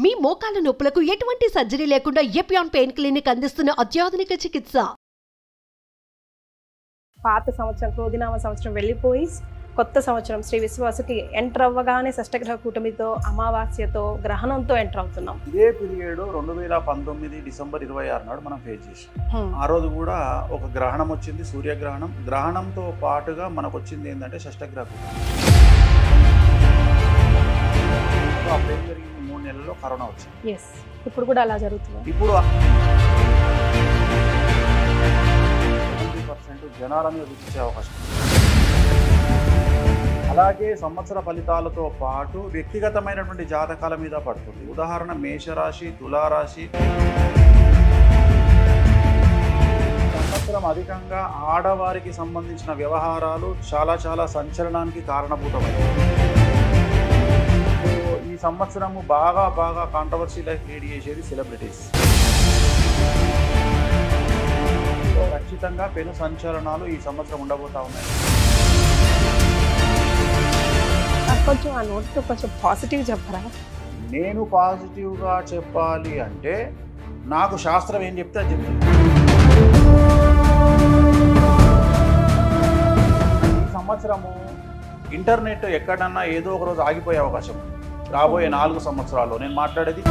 మీ మోకాల నొప్పులకు ఎటువంటి సర్జరీ లేకుండా ఎపియాన్ పెయిన్ క్లినిక్ అందిస్తున్న అత్యాధునిక చికిత్స. పాత సంవత్సరం క్రోధినామ సంవత్సరం వెళ్ళిపోయి కొత్త సంవత్సరం శ్రీ విశ్వాసకి ఎంటర్ అవ్వగానే షష్టగ్రహ కూటమితో అమావాస్యతో గ్రహణంతో ఎంటర్ అవుతున్నాం. ఇదే పీరియడ్ 2019 డిసెంబర్ 26 నాడు మనం ఫేస్ చేసాం. ఆ రోజు కూడా ఒక గ్రహణం వచ్చింది, సూర్యగ్రహణం. గ్రహణంతో పాటుగా మనకు వచ్చింది ఏంటంటే షష్టగ్రహ కూటమి. అప్పుడేం జరిగింది, 3 నెలల్లో కరోనా వచ్చింది. ఎస్, ఇప్పుడు కూడా అలా జరుగుతుంది. ఇప్పుడు 90% జనాల మీద చూపించే అవకాశం. అలాగే సంవత్సర ఫలితాలతో పాటు వ్యక్తిగతమైనటువంటి జాతకాల మీద పడుతుంది. ఉదాహరణ మేషరాశి, తులారాశి. సంవత్సరం అధికంగా ఆడవారికి సంబంధించిన వ్యవహారాలు చాలా సంచలనానికి కారణభూతమైంది. ఈ సంవత్సరము బాగా కాంట్రవర్సీ లైఫ్ లీడ్ చేసేది సెలబ్రిటీస్. ఖచ్చితంగా పెను సంచలనాలు ఈ సంవత్సరం ఉండబోతా ఉన్నాయి. కొంచెం ఆ నోట్తో కొంచెం పాజిటివ్ చెప్పరా? నేను పాజిటివ్గా చెప్పాలి అంటే నాకు శాస్త్రం ఏం చెప్తే అది చెప్తాను. ఈ సంవత్సరము ఇంటర్నెట్ ఎక్కడన్నా ఏదో ఒక రోజు ఆగిపోయే అవకాశం ఉంది. రాబోయే 4 సంవత్సరాల్లో నేను మాట్లాడేది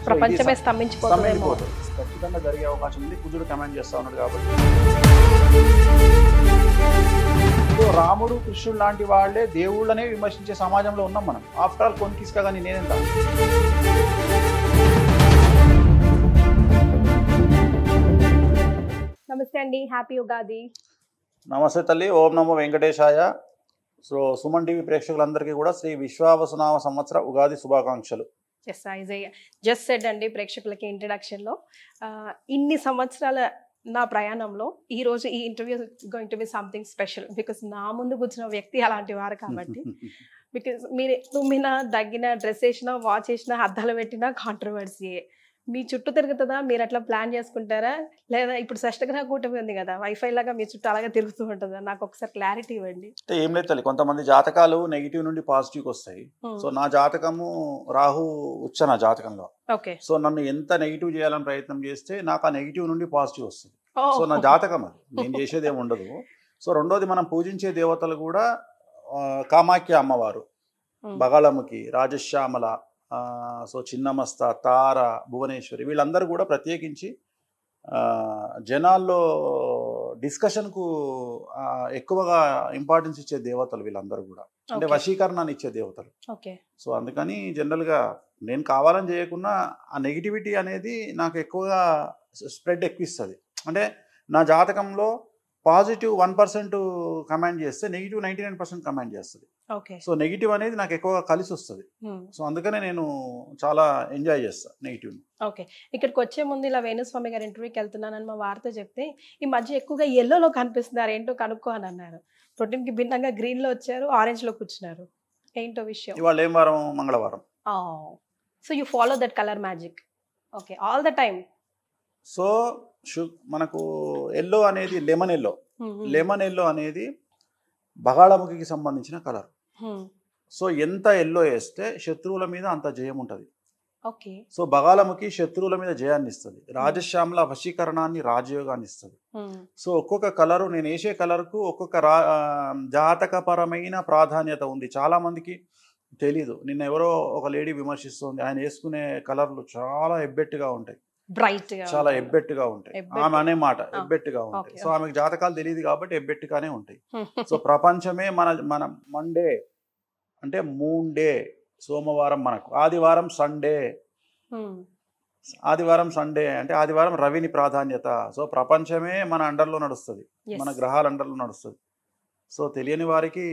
ప్రపంచమే స్తంభించిపోతుంది. ఖచ్చితంగా జరిగే అవకాశం ఉంది. కుజుడు కమాండ్ చేస్తా ఉన్నాడు కాబట్టి. రాముడు, కృష్ణుడు లాంటి వాళ్ళే దేవుళ్ళనే విమర్శించే సమాజంలో ఉన్నాం మనం. ఆఫ్టర్ ఆల్ కొనికిస్కా కానీ నేనేంత. నమస్తే అండి, హ్యాపీ ఉగాది. నమస్తే తల్లి, ఓం నమో వెంకటేశాయ. సో సుమన్ టీవీ ప్రేక్షకులందరికీ కూడా శ్రీ విశ్వావసునామ సంవత్సర ఉగాది శుభాకాంక్షలు. ఎస్, జస్ట్ సెడ్ అండి ప్రేక్షకులకి ఇంట్రడక్షన్లో. ఇన్ని సంవత్సరాల నా ప్రయాణంలో ఈరోజు ఈ interview going to be something special. Because నా ముందు కూర్చున్న వ్యక్తి అలాంటి వారు కాబట్టి. బికాస్ మీరు తుమ్మినా, దగ్గిన, డ్రెస్ వేసినా, వాచ్ వేసినా, అద్దాలు పెట్టినా కాంట్రవర్సీయే. మీ చుట్టూ తిరుగుతుందా? మీరు అట్లా ప్లాన్ చేసుకుంటారా? లేదా ఇప్పుడు షష్టగ్రహ కూటమి ఉంది కదా, వైఫై లాగా మీ చుట్టూ అలాగే తిరుగుతూ ఉంటుందా? నాకు ఒకసారి క్లారిటీ ఇవ్వండి. ఏం లేదు తల్లి, కొంతమంది జాతకాలు నెగిటివ్ నుండి పాజిటివ్కి వస్తాయి. సో నా జాతకము రాహు ఉచ్చ నా జాతకంలో. ఓకే. సో నన్ను ఎంత నెగిటివ్ చేయాలని ప్రయత్నం చేస్తే నాకు ఆ నెగిటివ్ నుండి పాజిటివ్ వస్తుంది. సో నా జాతకం అది, నేను చేసేది ఏమి ఉండదు. సో రెండోది, మనం పూజించే దేవతలు కూడా కామాఖ్య అమ్మవారు, బగాళముఖి, రాజశ్యామల, సో చిన్నమస్త, తార, భువనేశ్వరి, వీళ్ళందరూ కూడా ప్రత్యేకించి జనాల్లో డిస్కషన్కు ఎక్కువగా ఇంపార్టెన్స్ ఇచ్చే దేవతలు వీళ్ళందరూ కూడా. అంటే వశీకరణాన్ని ఇచ్చే దేవతలు. సో అందుకని జనరల్గా నేను కావాలని చేయకుండా ఆ నెగిటివిటీ అనేది నాకు ఎక్కువగా స్ప్రెడ్ ఎక్కువ ఇస్తుంది. అంటే నా జాతకంలో పాజిటివ్ 1% కమాండ్ చేస్తే నెగిటివ్ 99% కమాండ్ చేస్తుంది. సో నెగిటివ్ అనేది నాకు ఎక్కువగా కలిసి వస్తుంది. సో అందుకనే నేను చాలా ఎంజాయ్ చేస్తాను నెగిటివ్. ఓకే, ఇక్కడికి వచ్చే ముందు ఇలా వేణుస్వామి గారి ఇంటర్వ్యూకి వెళ్తున్నానని మా వార్త చెప్తే ఈ మధ్య ఎక్కువగా ఎల్లోలో కనిపిస్తున్నారు, ఏంటో కనుక్కో అని అన్నారు. ప్రోటీన్కి భిన్నంగా గ్రీన్లో వచ్చారు, ఆరెంజ్లో కూర్చున్నారు, ఏంటో విషయం? ఇవాళ ఏం వారం? మంగళవారం. So you follow that colour magic. Okay, all the time. So మనకు ఎల్లో అనేది లెమన్ ఎల్లో అనేది బగాళముఖికి సంబంధించిన కలర్. సో ఎంత ఎల్లో వేస్తే శత్రువుల మీద అంత జయం ఉంటుంది. సో బగాళముఖి శత్రువుల మీద జయాన్ని ఇస్తుంది. రాజశ్యామల వశీకరణాన్ని, రాజయోగాన్ని ఇస్తుంది. సో ఒక్కొక్క కలరు, నేను వేసే కలర్కు ఒక్కొక్క జాతకపరమైన ప్రాధాన్యత ఉంది. చాలా మందికి తెలీదు. నిన్న ఎవరో ఒక లేడీ విమర్శిస్తుంది, ఆయన వేసుకునే కలర్లు చాలా ఎబ్బెట్టుగా ఉంటాయి, బ్రైట్, చాలా ఎబ్బెట్టుగా ఉంటాయి. ఆమె అనే మాట ఎబ్బెట్టుగా ఉంటాయి. సో ఆమెకు జాతకాలు తెలియదు కాబట్టి ఎబ్బెట్టుగానే ఉంటాయి. సో ప్రపంచమే మన మండే అంటే మూన్ డే, సోమవారం మనకు, ఆదివారం సండే అంటే ఆదివారం రవిని ప్రాధాన్యత. సో ప్రపంచమే మన అండర్లో నడుస్తుంది, మన గ్రహాల అండర్లో నడుస్తుంది. సో తెలియని వారికి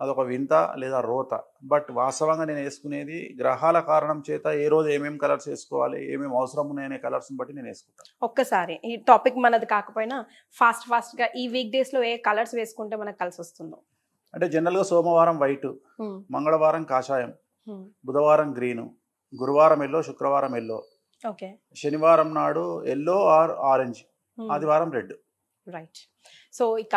అదొక వింత లేదా రోత. బట్ వాస్తవంగా నేను వేసుకునేది గ్రహాల కారణం చేత ఏ రోజు ఏమేమి కలర్స్ వేసుకోవాలి, ఏమేమి అవసరం ఉన్నాయనే కలర్స్ని బట్టి నేను వేసుకుంటాను. ఒక్కసారి ఈ టాపిక్ మనది కాకపోయినా ఫాస్ట్గా ఈ వీక్ డేస్లో ఏ కలర్స్ వేసుకుంటే మనకు కలిసి వస్తుందో? అంటే జనరల్గా సోమవారం వైట్, మంగళవారం కాషాయం, బుధవారం గ్రీను, గురువారం ఎల్లో, శుక్రవారం ఎల్లో, శనివారం నాడు ఎల్లో ఆర్ ఆరెంజ్, ఆదివారం రెడ్. రైట్. సో ఇక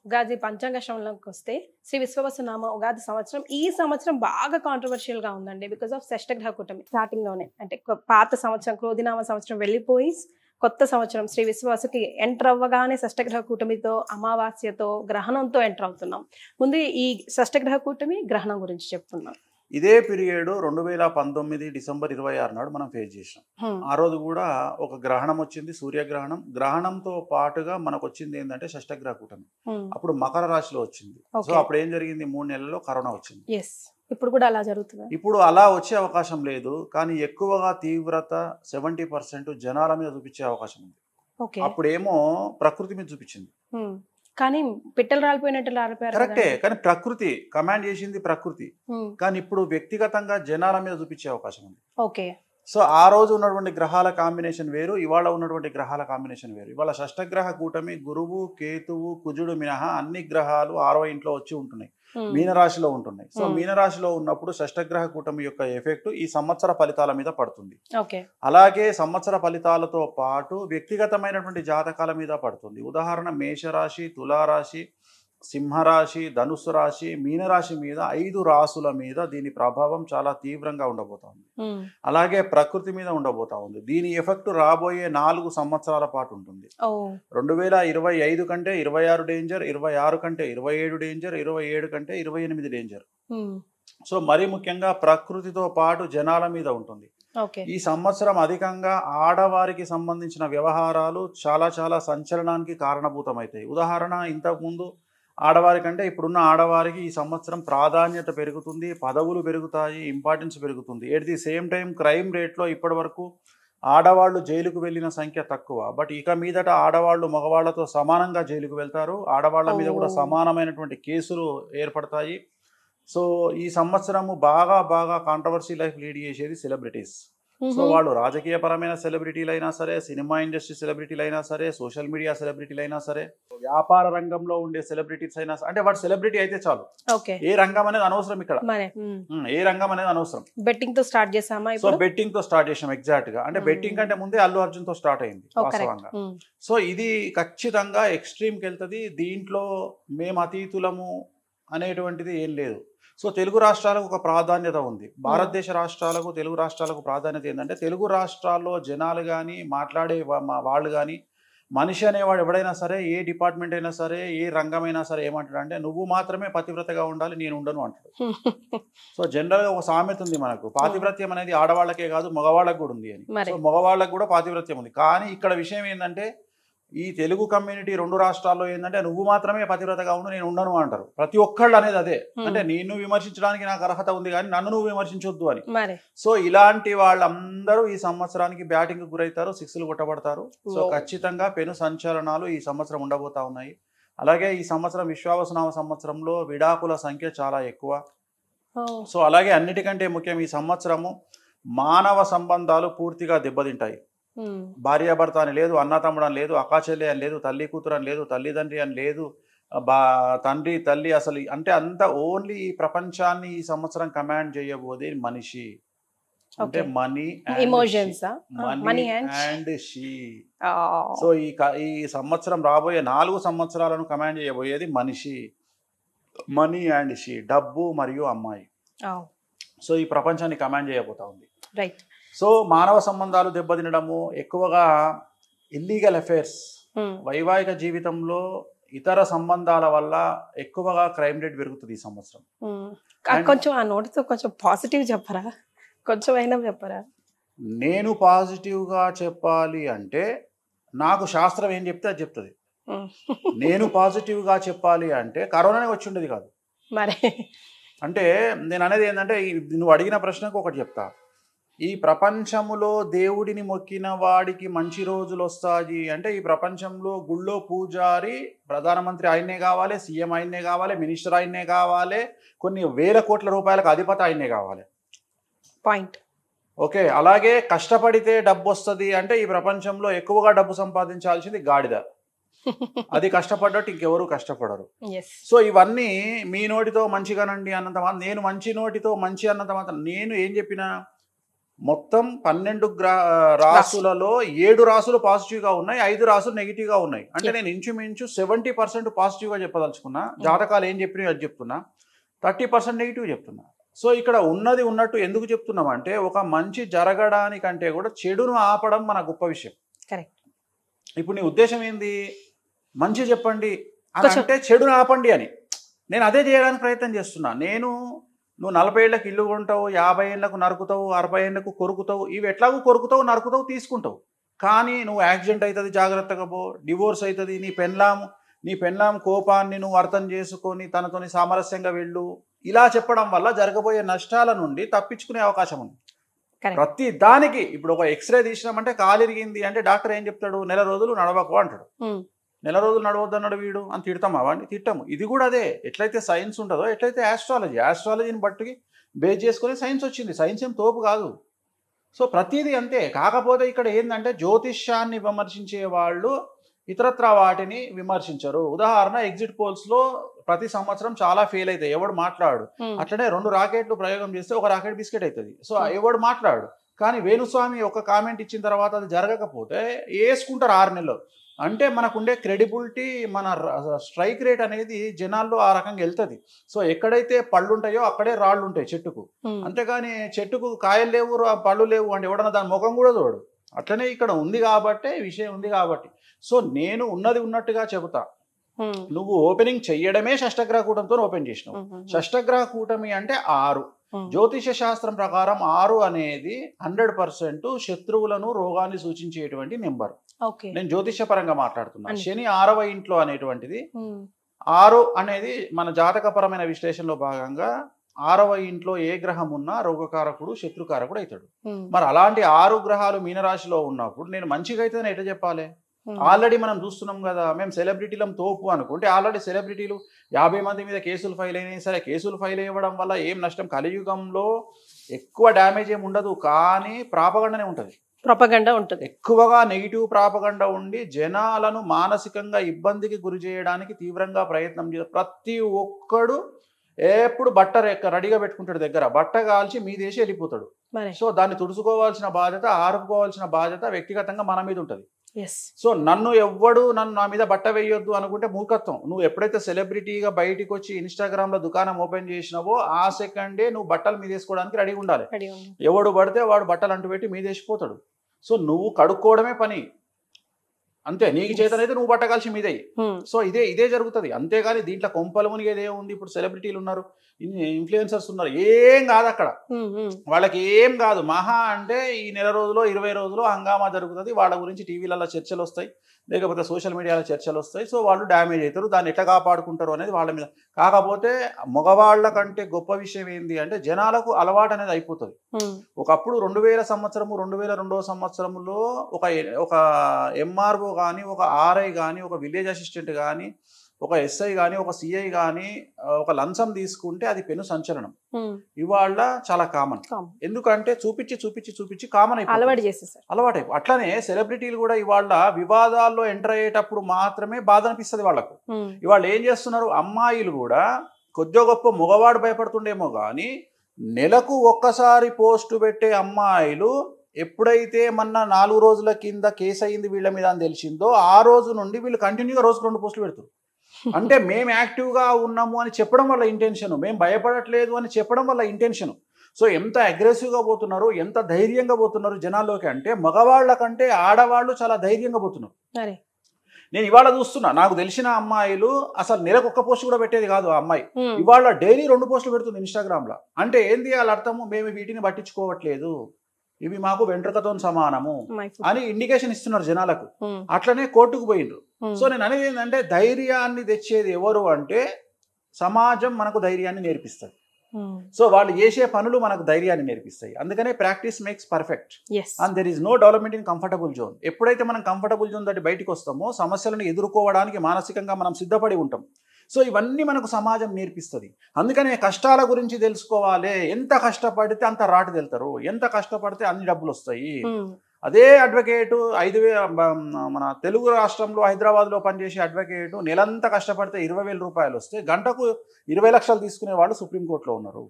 ఉగాది పంచాంగ శ్రవణంలోకి వస్తే శ్రీ విశ్వవసునామ ఉగాది సంవత్సరం ఈ సంవత్సరం బాగా కాంట్రవర్షియల్ గా ఉందండి బికాస్ ఆఫ్ షష్టగ్రహ కూటమి స్టార్టింగ్ లోనే అంటే పాత సంవత్సరం క్రోధినామ సంవత్సరం వెళ్ళిపోయి కొత్త సంవత్సరం శ్రీ విశ్వాసకి ఎంటర్ అవ్వగానే షష్టగ్రహ కూటమితో అమావాస్యతో గ్రహణంతో ఎంటర్ అవుతున్నాం. ముందు ఈ షష్టగ్రహ కూటమి గ్రహణం గురించి చెప్తున్నాం. ఇదే పీరియడ్ 2019 డిసెంబర్ 26 నాడు మనం ఫేస్ చేసాం. ఆ రోజు కూడా ఒక గ్రహణం వచ్చింది, సూర్యగ్రహణం. గ్రహణంతో పాటుగా మనకు వచ్చింది ఏంటంటే షష్టగ్రహ కూటమి. అప్పుడు మకర రాశిలో వచ్చింది. సో అప్పుడు ఏం జరిగింది, 3 నెలల్లో కరోనా వచ్చింది. ఇప్పుడు కూడా అలా జరుగుతుంది. ఇప్పుడు అలా వచ్చే అవకాశం లేదు, కానీ ఎక్కువగా తీవ్రత 70% జనాల మీద చూపించే అవకాశం ఉంది. అప్పుడేమో ప్రకృతి మీద చూపించింది, కానీ పిట్టలు రాలిపోయినట్టు రాలిపోయారు. కరెక్టే, కానీ ప్రకృతి కమాండ్ చేసింది ప్రకృతి. కానీ ఇప్పుడు వ్యక్తిగతంగా జనాల మీద చూపించే అవకాశం ఉంది. ఓకే. సో ఆ రోజు ఉన్నటువంటి గ్రహాల కాంబినేషన్ వేరు, ఇవాళ ఉన్నటువంటి గ్రహాల కాంబినేషన్ వేరు. ఇవాళ షష్టగ్రహ కూటమి గురువు, కేతువు, కుజుడు మినహా అన్ని గ్రహాలు 6వ ఇంట్లో వచ్చి ఉంటున్నాయి, మీనరాశిలో ఉంటున్నాయి. సో మీనరాశిలో ఉన్నప్పుడు షష్టగ్రహ కూటమి యొక్క ఎఫెక్ట్ ఈ సంవత్సర ఫలితాల మీద పడుతుంది. అలాగే సంవత్సర ఫలితాలతో పాటు వ్యక్తిగతమైనటువంటి జాతకాల మీద పడుతుంది. ఉదాహరణ మేషరాశి, తులారాశి, సింహరాశి, ధనుస్సు రాశి, మీనరాశి మీద 5 రాశుల మీద దీని ప్రభావం చాలా తీవ్రంగా ఉండబోతా ఉంది. అలాగే ప్రకృతి మీద ఉండబోతా ఉంది. దీని ఎఫెక్ట్ రాబోయే 4 సంవత్సరాల పాటు ఉంటుంది. 2025 కంటే 26 డేంజర్, 26 కంటే 27 డేంజర్, 27 కంటే 28 డేంజర్. సో మరీ ముఖ్యంగా ప్రకృతితో పాటు జనాల మీద ఉంటుంది. ఈ సంవత్సరం అధికంగా ఆడవారికి సంబంధించిన వ్యవహారాలు చాలా చాలా సంచలనానికి కారణభూతమవుతాయి. ఉదాహరణ, ఇంతకుముందు ఆడవారి కంటే ఇప్పుడున్న ఆడవారికి ఈ సంవత్సరం ప్రాధాన్యత పెరుగుతుంది, పదవులు పెరుగుతాయి, ఇంపార్టెన్స్ పెరుగుతుంది. At the same time crime రేట్లో ఇప్పటి వరకు ఆడవాళ్ళు జైలుకు వెళ్ళిన సంఖ్య తక్కువ. బట్ ఇక మీదట ఆడవాళ్ళు మగవాళ్లతో సమానంగా జైలుకు వెళ్తారు. ఆడవాళ్ల మీద కూడా సమానమైనటువంటి కేసులు ఏర్పడతాయి. సో ఈ సంవత్సరము బాగా బాగా కాంట్రవర్సీ లైఫ్ లీడ్ చేసేది సెలబ్రిటీస్. సో వాళ్ళు రాజకీయ పరమైన సెలబ్రిటీలు అయినా సరే, సినిమా ఇండస్ట్రీ సెలబ్రిటీలు అయినా సరే, సోషల్ మీడియా సెలబ్రిటీలు అయినా సరే, వ్యాపార రంగంలో ఉండే సెలబ్రిటీస్ అయినా అంటే వాడు సెలబ్రిటీ అయితే చాలు, ఏ రంగం అనేది అనవసరం. ఇక్కడ ఏ రంగం అనేది అనవసరం. బెట్టింగ్ తో స్టార్ట్ చేసామా? సో బెట్టింగ్ తో స్టార్ట్ చేసాం. ఎగ్జాక్ట్ గా అంటే బెట్టింగ్ కంటే ముందే అల్లు అర్జున్ తో స్టార్ట్ అయింది వాస్తవంగా. సో ఇది ఖచ్చితంగా ఎక్స్ట్రీమ్కి వెళ్తుంది. దీంట్లో మేము అతీతులము అనేటువంటిది ఏం లేదు. సో తెలుగు రాష్ట్రాలకు ఒక ప్రాధాన్యత ఉంది. భారతదేశ రాష్ట్రాలకు, తెలుగు రాష్ట్రాలకు ప్రాధాన్యత ఏంటంటే, తెలుగు రాష్ట్రాల్లో జనాలు కానీ, మాట్లాడే వాళ్ళు కానీ, మనిషి అనేవాడు ఎవడైనా సరే, ఏ డిపార్ట్మెంట్ అయినా సరే, ఏ రంగమైనా సరే ఏమంటాడు అంటే, నువ్వు మాత్రమే పతివ్రతగా ఉండాలి, నేను ఉండను అంటాడు. సో జనరల్గా ఒక సామెత ఉంది మనకు, పాతివ్రత్యం అనేది ఆడవాళ్ళకే కాదు మగవాళ్ళకు కూడా ఉంది అని. సో మగవాళ్ళకు కూడా పాతివ్రత్యం ఉంది. కానీ ఇక్కడ విషయం ఏంటంటే, ఈ తెలుగు కమ్యూనిటీ 2 రాష్ట్రాల్లో ఏంటంటే, నువ్వు మాత్రమే పతివ్రతగా ఉండు, నేను ఉండను అంటారు. ప్రతి ఒక్కళ్ళు అనేది అదే. అంటే నిన్ను విమర్శించడానికి నాకు అర్హత ఉంది కానీ నన్ను నువ్వు విమర్శించొద్దు అని. సో ఇలాంటి వాళ్ళందరూ ఈ సంవత్సరానికి బ్యాటింగ్ గురవుతారు, 6లు కొట్టబడతారు. సో ఖచ్చితంగా పెను సంచలనాలు ఈ సంవత్సరం ఉండబోతా ఉన్నాయి. అలాగే ఈ సంవత్సరం విశ్వావసునామ సంవత్సరంలో విడాకుల సంఖ్య చాలా ఎక్కువ. సో అలాగే అన్నిటికంటే ముఖ్యం, ఈ సంవత్సరము మానవ సంబంధాలు పూర్తిగా దెబ్బతింటాయి. భార్యాభర్త అని లేదు, అన్న తమ్ముడు అని లేదు, అక్కాచెల్లి అని లేదు, తల్లి కూతురు అని లేదు, తల్లిదండ్రి అని లేదు, తండ్రి తల్లి, అసలు అంటే అంత ఓన్లీ ఈ ప్రపంచాన్ని ఈ సంవత్సరం కమాండ్ చేయబోదే మనిషి. అంటే మనీ అండ్ షీ. సో ఈ సంవత్సరం రాబోయే 4 సంవత్సరాలను కమాండ్ చేయబోయేది మనిషి, మనీ అండ్ షీ, డబ్బు మరియు అమ్మాయి. సో ఈ ప్రపంచాన్ని కమాండ్ చేయబోతా ఉంది. రైట్. సో మానవ సంబంధాలు దెబ్బతినడము, ఎక్కువగా ఇల్లీగల్ అఫైర్స్, వైవాహిక జీవితంలో ఇతర సంబంధాల వల్ల ఎక్కువగా క్రైమ్ రేట్ పెరుగుతుంది ఈ సంవత్సరం. కొంచెం ఆ నోటితో కొంచెం పాజిటివ్ చెప్పరా, కొంచెం అయినా చెప్పరా? నేను పాజిటివ్గా చెప్పాలి అంటే నాకు శాస్త్రం ఏం చెప్తే అది చెప్తుంది. నేను పాజిటివ్గా చెప్పాలి అంటే కరోనానే వచ్చి ఉండేది కాదు. మరి అంటే నేను అనేది ఏంటంటే, నువ్వు అడిగిన ప్రశ్నకు ఒకటి చెప్తా. ఈ ప్రపంచములో దేవుడిని మొక్కిన వాడికి మంచి రోజులు వస్తాయి అంటే, ఈ ప్రపంచంలో గుళ్ళో పూజారి ప్రధానమంత్రి ఆయన్నే కావాలి, సీఎం ఆయన్నే కావాలి, మినిస్టర్ ఆయన్నే కావాలి, కొన్ని వేల కోట్ల రూపాయలకు అధిపతి ఆయన్నే కావాలి. పాయింట్. ఓకే. అలాగే కష్టపడితే డబ్బు వస్తుంది అంటే, ఈ ప్రపంచంలో ఎక్కువగా డబ్బు సంపాదించాల్సింది గాడిద. అది కష్టపడ్డట్టు ఇంకెవరు కష్టపడరు. సో ఇవన్నీ మీ నోటితో మంచిగానండి అన్నంత మాత్రం, నేను మంచి నోటితో మంచి అన్నంత మాత్రం, నేను ఏం చెప్పినా మొత్తం 12 రాసులలో 7 రాసులు పాజిటివ్గా ఉన్నాయి, 5 రాసులు నెగిటివ్గా ఉన్నాయి. అంటే నేను ఇంచుమించు 70% పాజిటివ్గా చెప్పదలుచుకున్నా. జాతకాలు ఏం చెప్పినా అది చెప్తున్నా, 30% నెగిటివ్ చెప్తున్నా. సో ఇక్కడ ఉన్నది ఉన్నట్టు ఎందుకు చెప్తున్నామంటే ఒక మంచి జరగడానికంటే కూడా చెడును ఆపడం మన గొప్ప విషయం. కరెక్ట్. ఇప్పుడు నీ ఉద్దేశం ఏంది? మంచి చెప్పండి అని అంటే చెడును ఆపండి అని. నేను అదే చేయడానికి ప్రయత్నం చేస్తున్నా. నువ్వు 40 ఏళ్ళకి ఇల్లు కొంటావు, 50 ఏళ్ళకు నరుకుతావు, 60 ఏళ్ళకు కొరుకుతావు. ఇవి ఎట్లాగూ కొరుకుతావు, నరుకుతావు, తీసుకుంటావు. కానీ నువ్వు యాక్సిడెంట్ అవుతుంది, జాగ్రత్తగా పో, డివోర్స్ అవుతుంది, నీ పెళ్ళాం కోపాన్ని నువ్వు అర్థం చేసుకొని తనతోని సామరస్యంగా వెళ్ళు. ఇలా చెప్పడం వల్ల జరగబోయే నష్టాల నుండి తప్పించుకునే అవకాశం ఉంది. ప్రతి దానికి ఇప్పుడు ఒక ఎక్స్రే తీసినామంటే కాలు ఇరిగింది అంటే డాక్టర్ ఏం చెప్తాడు? నెల రోజులు నడవకు అంటాడు. నెల రోజులు నడవద్దు అన్నాడు వీడు అని తిడతామా వాడిని? తిట్టము. ఇది కూడా అదే. ఎట్లయితే సైన్స్ ఉంటుందో ఎట్లయితే ఆస్ట్రాలజీని బట్టి బేస్ చేసుకుని సైన్స్ వచ్చింది. సైన్స్ ఏం తోపు కాదు. సో ప్రతిదీ అంతే. కాకపోతే ఇక్కడ ఏంటంటే జ్యోతిష్యాన్ని విమర్శించే వాళ్ళు ఇతరత్ర వాటిని విమర్శించరు. ఉదాహరణ ఎగ్జిట్ పోల్స్లో ప్రతి సంవత్సరం చాలా ఫెయిల్ అవుతాయి, ఎవడు మాట్లాడు. అట్లనే 2 రాకెట్లు ప్రయోగం చేస్తే ఒక రాకెట్ బిస్కెట్ అవుతుంది. సో ఎవడు మాట్లాడు. కానీ వేణుస్వామి ఒక కామెంట్ ఇచ్చిన తర్వాత అది జరగకపోతే వేసుకుంటారు 6 నెలలు. అంటే మనకుండే క్రెడిబిలిటీ, మన స్ట్రైక్ రేట్ అనేది జనాల్లో ఆ రకంగా వెళ్తుంది. సో ఎక్కడైతే పళ్ళు ఉంటాయో అక్కడే రాళ్ళు ఉంటాయి చెట్టుకు. అంతేగాని చెట్టుకు కాయలు లేవు, పళ్ళు లేవు అంటే ఎవడన్నా దాని ముఖం కూడా చూడు. అట్లనే ఇక్కడ ఉంది కాబట్టి, విషయం ఉంది కాబట్టి. సో నేను ఉన్నది ఉన్నట్టుగా చెబుతా. నువ్వు ఓపెనింగ్ చెయ్యడమే షష్టగ్రహ కూటమితో ఓపెన్ చేసినావు. షష్టగ్రహ కూటమి అంటే 6. జ్యోతిష శాస్త్రం ప్రకారం 6 అనేది 100% శత్రువులను, రోగాన్ని సూచించేటువంటి నెంబర్. నేను జ్యోతిష పరంగా మాట్లాడుతున్నా. శని 6వ ఇంట్లో అనేటువంటిది 6 అనేది మన జాతకపరమైన విశ్లేషణలో భాగంగా 6వ ఇంట్లో ఏ గ్రహం ఉన్నా రోగకారకుడు, శత్రుకారకుడు అవుతాడు. మరి అలాంటి 6 గ్రహాలు మీనరాశిలో ఉన్నప్పుడు నేను మంచిగా అవుతుందని ఎట్లా చెప్పాలి? ఆల్రెడీ మనం చూస్తున్నాం కదా, మేము సెలబ్రిటీలం తోపు అనుకుంటే ఆల్రెడీ సెలబ్రిటీలు 50 మంది మీద కేసులు ఫైల్ అయినాయి. సరే, కేసులు ఫైల్ అవ్వడం వల్ల ఏం నష్టం? కలియుగంలో ఎక్కువ డ్యామేజ్ ఏమి ఉండదు, కానీ ప్రాపగండనే ఉంటుంది. ప్రాపగండా ఉంటుంది. ఎక్కువగా నెగిటివ్ ప్రాపగండా ఉండి జనాలను మానసికంగా ఇబ్బందికి గురి చేయడానికి తీవ్రంగా ప్రయత్నం చేస్తారు. ప్రతి ఒక్కడు ఎప్పుడు బట్ట రెడీగా పెట్టుకుంటాడు దగ్గర, బట్ట కాల్చి మీదేసి వెళ్ళిపోతాడు. సో దాన్ని తుడుచుకోవాల్సిన బాధ్యత, ఆరుకోవాల్సిన బాధ్యత వ్యక్తిగతంగా మన మీద ఉంటుంది. సో నన్ను నా మీద బట్ట వేయొద్దు అనుకుంటే మూర్ఖత్వం. నువ్వు ఎప్పుడైతే సెలబ్రిటీగా బయటికి వచ్చి ఇన్స్టాగ్రామ్లో దుకాణం ఓపెన్ చేసినావో ఆ సెకండే నువ్వు బట్టలు మీదేసుకోవడానికి రెడీగా ఉండాలి. ఎవడు పడితే వాడు బట్టలు అంటు పెట్టి మీదేసిపోతాడు. సో నువ్వు కడుక్కోవడమే పని అంతే. నీకు చేతనైతే నువ్వు బట్ట కలిసి మీదయ్యి. సో ఇదే జరుగుతుంది. అంతేగాని దీంట్లో కొంపలు మునిగేది ఏముంది? ఇప్పుడు సెలబ్రిటీలు ఉన్నారు, ఇన్ఫ్లుయెన్సర్స్ ఉన్నారు, ఏం కాదు అక్కడ. వాళ్ళకి ఏం కాదు. మహా అంటే ఈ నెల రోజులో 20 రోజులు హంగామా జరుగుతుంది. వాళ్ళ గురించి టీవీలలో చర్చలు వస్తాయి, లేకపోతే సోషల్ మీడియాలో చర్చలు వస్తాయి. సో వాళ్ళు డ్యామేజ్ అవుతారు. దాన్ని ఎట్లా కాపాడుకుంటారు అనేది వాళ్ళ మీద. కాకపోతే మగవాళ్ళ కంటే గొప్ప విషయం ఏంటి అంటే జనాలకు అలవాటు అనేది అయిపోతుంది. ఒకప్పుడు 2000 సంవత్సరము 2002వ సంవత్సరంలో ఒక ఎంఆర్ఓ కానీ, ఒక ఆర్ఐ కానీ, ఒక విలేజ్ అసిస్టెంట్ కానీ, ఒక ఎస్ఐ కానీ, ఒక సిఐ కానీ ఒక లంచం తీసుకుంటే అది పెను సంచలనం. ఇవాళ చాలా కామన్. ఎందుకంటే చూపించి కామన్ అలవాటు. అట్లానే సెలబ్రిటీలు కూడా ఇవాళ వివాదాల్లో ఎంటర్ అయ్యేటప్పుడు మాత్రమే బాధ అనిపిస్తుంది వాళ్ళకు. ఇవాళ ఏం చేస్తున్నారు? అమ్మాయిలు కూడా కొద్దిగా గొప్ప మగవాడు భయపడుతుండేమో కానీ నెలకు ఒక్కసారి పోస్టు పెట్టే అమ్మాయిలు ఎప్పుడైతే మొన్న 4 రోజుల కింద కేసు అయింది వీళ్ళ మీద అని తెలిసిందో ఆ రోజు నుండి వీళ్ళు కంటిన్యూగా రోజుకు 2 పోస్టులు పెడతారు. అంటే మేము యాక్టివ్గా ఉన్నాము అని చెప్పడం వల్ల ఇంటెన్షన్, మేము భయపడట్లేదు అని చెప్పడం వల్ల ఇంటెన్షన్. సో ఎంత అగ్రెసివ్గా పోతున్నారు, ఎంత ధైర్యంగా పోతున్నారు జనాల్లోకి అంటే మగవాళ్ళ కంటే ఆడవాళ్ళు చాలా ధైర్యంగా పోతున్నారు. నేను ఇవాళ చూస్తున్నా, నాకు తెలిసిన అమ్మాయిలు అసలు నెలకు 1 పోస్ట్ కూడా పెట్టేది కాదు. ఆ అమ్మాయి ఇవాళ డైలీ 2 పోస్టులు పెడుతుంది ఇన్స్టాగ్రామ్లో. అంటే ఏంది వాళ్ళ అర్థము? మేము వీటిని పట్టించుకోవట్లేదు, ఇవి మాకు వెంట్రుకతో సమానము అని ఇండికేషన్ ఇస్తున్నారు జనాలకు. అట్లనే కోర్టుకు పోయిండ్రు. సో నేను అనేది ఏంటంటే ధైర్యాన్ని తెచ్చేది ఎవరు అంటే సమాజం మనకు ధైర్యాన్ని నేర్పిస్తుంది. సో వాళ్ళు చేసే పనులు మనకు ధైర్యాన్ని నేర్పిస్తాయి. అందుకనే practice makes perfect and there is no development in comfortable zone. ఎప్పుడైతే మనం కంఫర్టబుల్ జోన్ దాటి బయటకు వస్తామో సమస్యలను ఎదుర్కోవడానికి మానసికంగా మనం సిద్ధపడి ఉంటాం. సో ఇవన్నీ మనకు సమాజం నేర్పిస్తుంది. అందుకనే కష్టాల గురించి తెలుసుకోవాలి. ఎంత కష్టపడితే అంత రాటు వెళ్తారు, ఎంత కష్టపడితే అన్ని డబ్బులు వస్తాయి. అదే అడ్వకేటు 5,000 మన తెలుగు రాష్ట్రంలో హైదరాబాద్లో పనిచేసే అడ్వకేటు నెలంతా కష్టపడితే 20,000 రూపాయలు వస్తే గంటకు 20 లక్షలు తీసుకునే వాళ్ళు సుప్రీంకోర్టులో ఉన్నారు.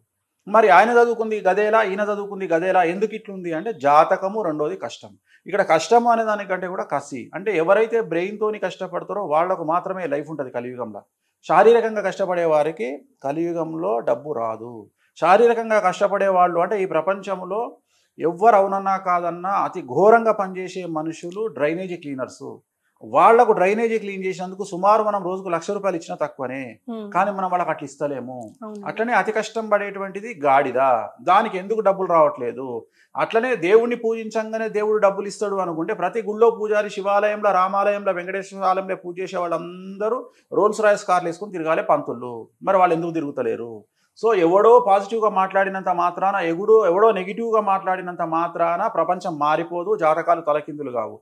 మరి ఆయన చదువుకుంది గదేలా, ఈయన చదువుకుంది గదేలా, ఎందుకు ఇట్లుంది అంటే జాతకము, రెండోది కష్టం. ఇక్కడ కష్టము అనే దానికంటే కూడా కసి. అంటే ఎవరైతే బ్రెయిన్తోని కష్టపడతారో వాళ్ళకు మాత్రమే లైఫ్ ఉంటుంది కలియుగంలో. శారీరకంగా కష్టపడే వారికి కలియుగంలో డబ్బు రాదు. శారీరకంగా కష్టపడే వాళ్ళు అంటే ఈ ప్రపంచంలో ఎవ్వరు అవునన్నా కాదన్నా అతి ఘోరంగా పనిచేసే మనుషులు డ్రైనేజీ క్లీనర్సు. వాళ్లకు డ్రైనేజీ క్లీన్ చేసినందుకు సుమారు మనం రోజుకు ₹1,00,000 ఇచ్చినా తక్కువనే, కానీ మనం వాళ్ళకి అట్లా ఇస్తలేము. అట్లనే అతి కష్టం పడేటువంటిది గాడిద, దానికి ఎందుకు డబ్బులు రావట్లేదు. అట్లనే దేవుణ్ణి పూజించంగానే దేవుడు డబ్బులు ఇస్తాడు అనుకుంటే ప్రతి గుళ్ళో పూజారి, శివాలయంలో, రామాలయంలో, వెంకటేశ్వర ఆలయంలో పూజ చేసే వాళ్ళందరూ రోల్స్ రాయ్స్ కార్లు వేసుకుని తిరగాలి పంతులు. మరి వాళ్ళు ఎందుకు తిరుగుతలేరు? సో ఎవడో పాజిటివ్గా మాట్లాడినంత మాత్రాన, ఎవడో నెగిటివ్గా మాట్లాడినంత మాత్రాన ప్రపంచం మారిపోదు, జాతకాలు తలకిందులు కావు.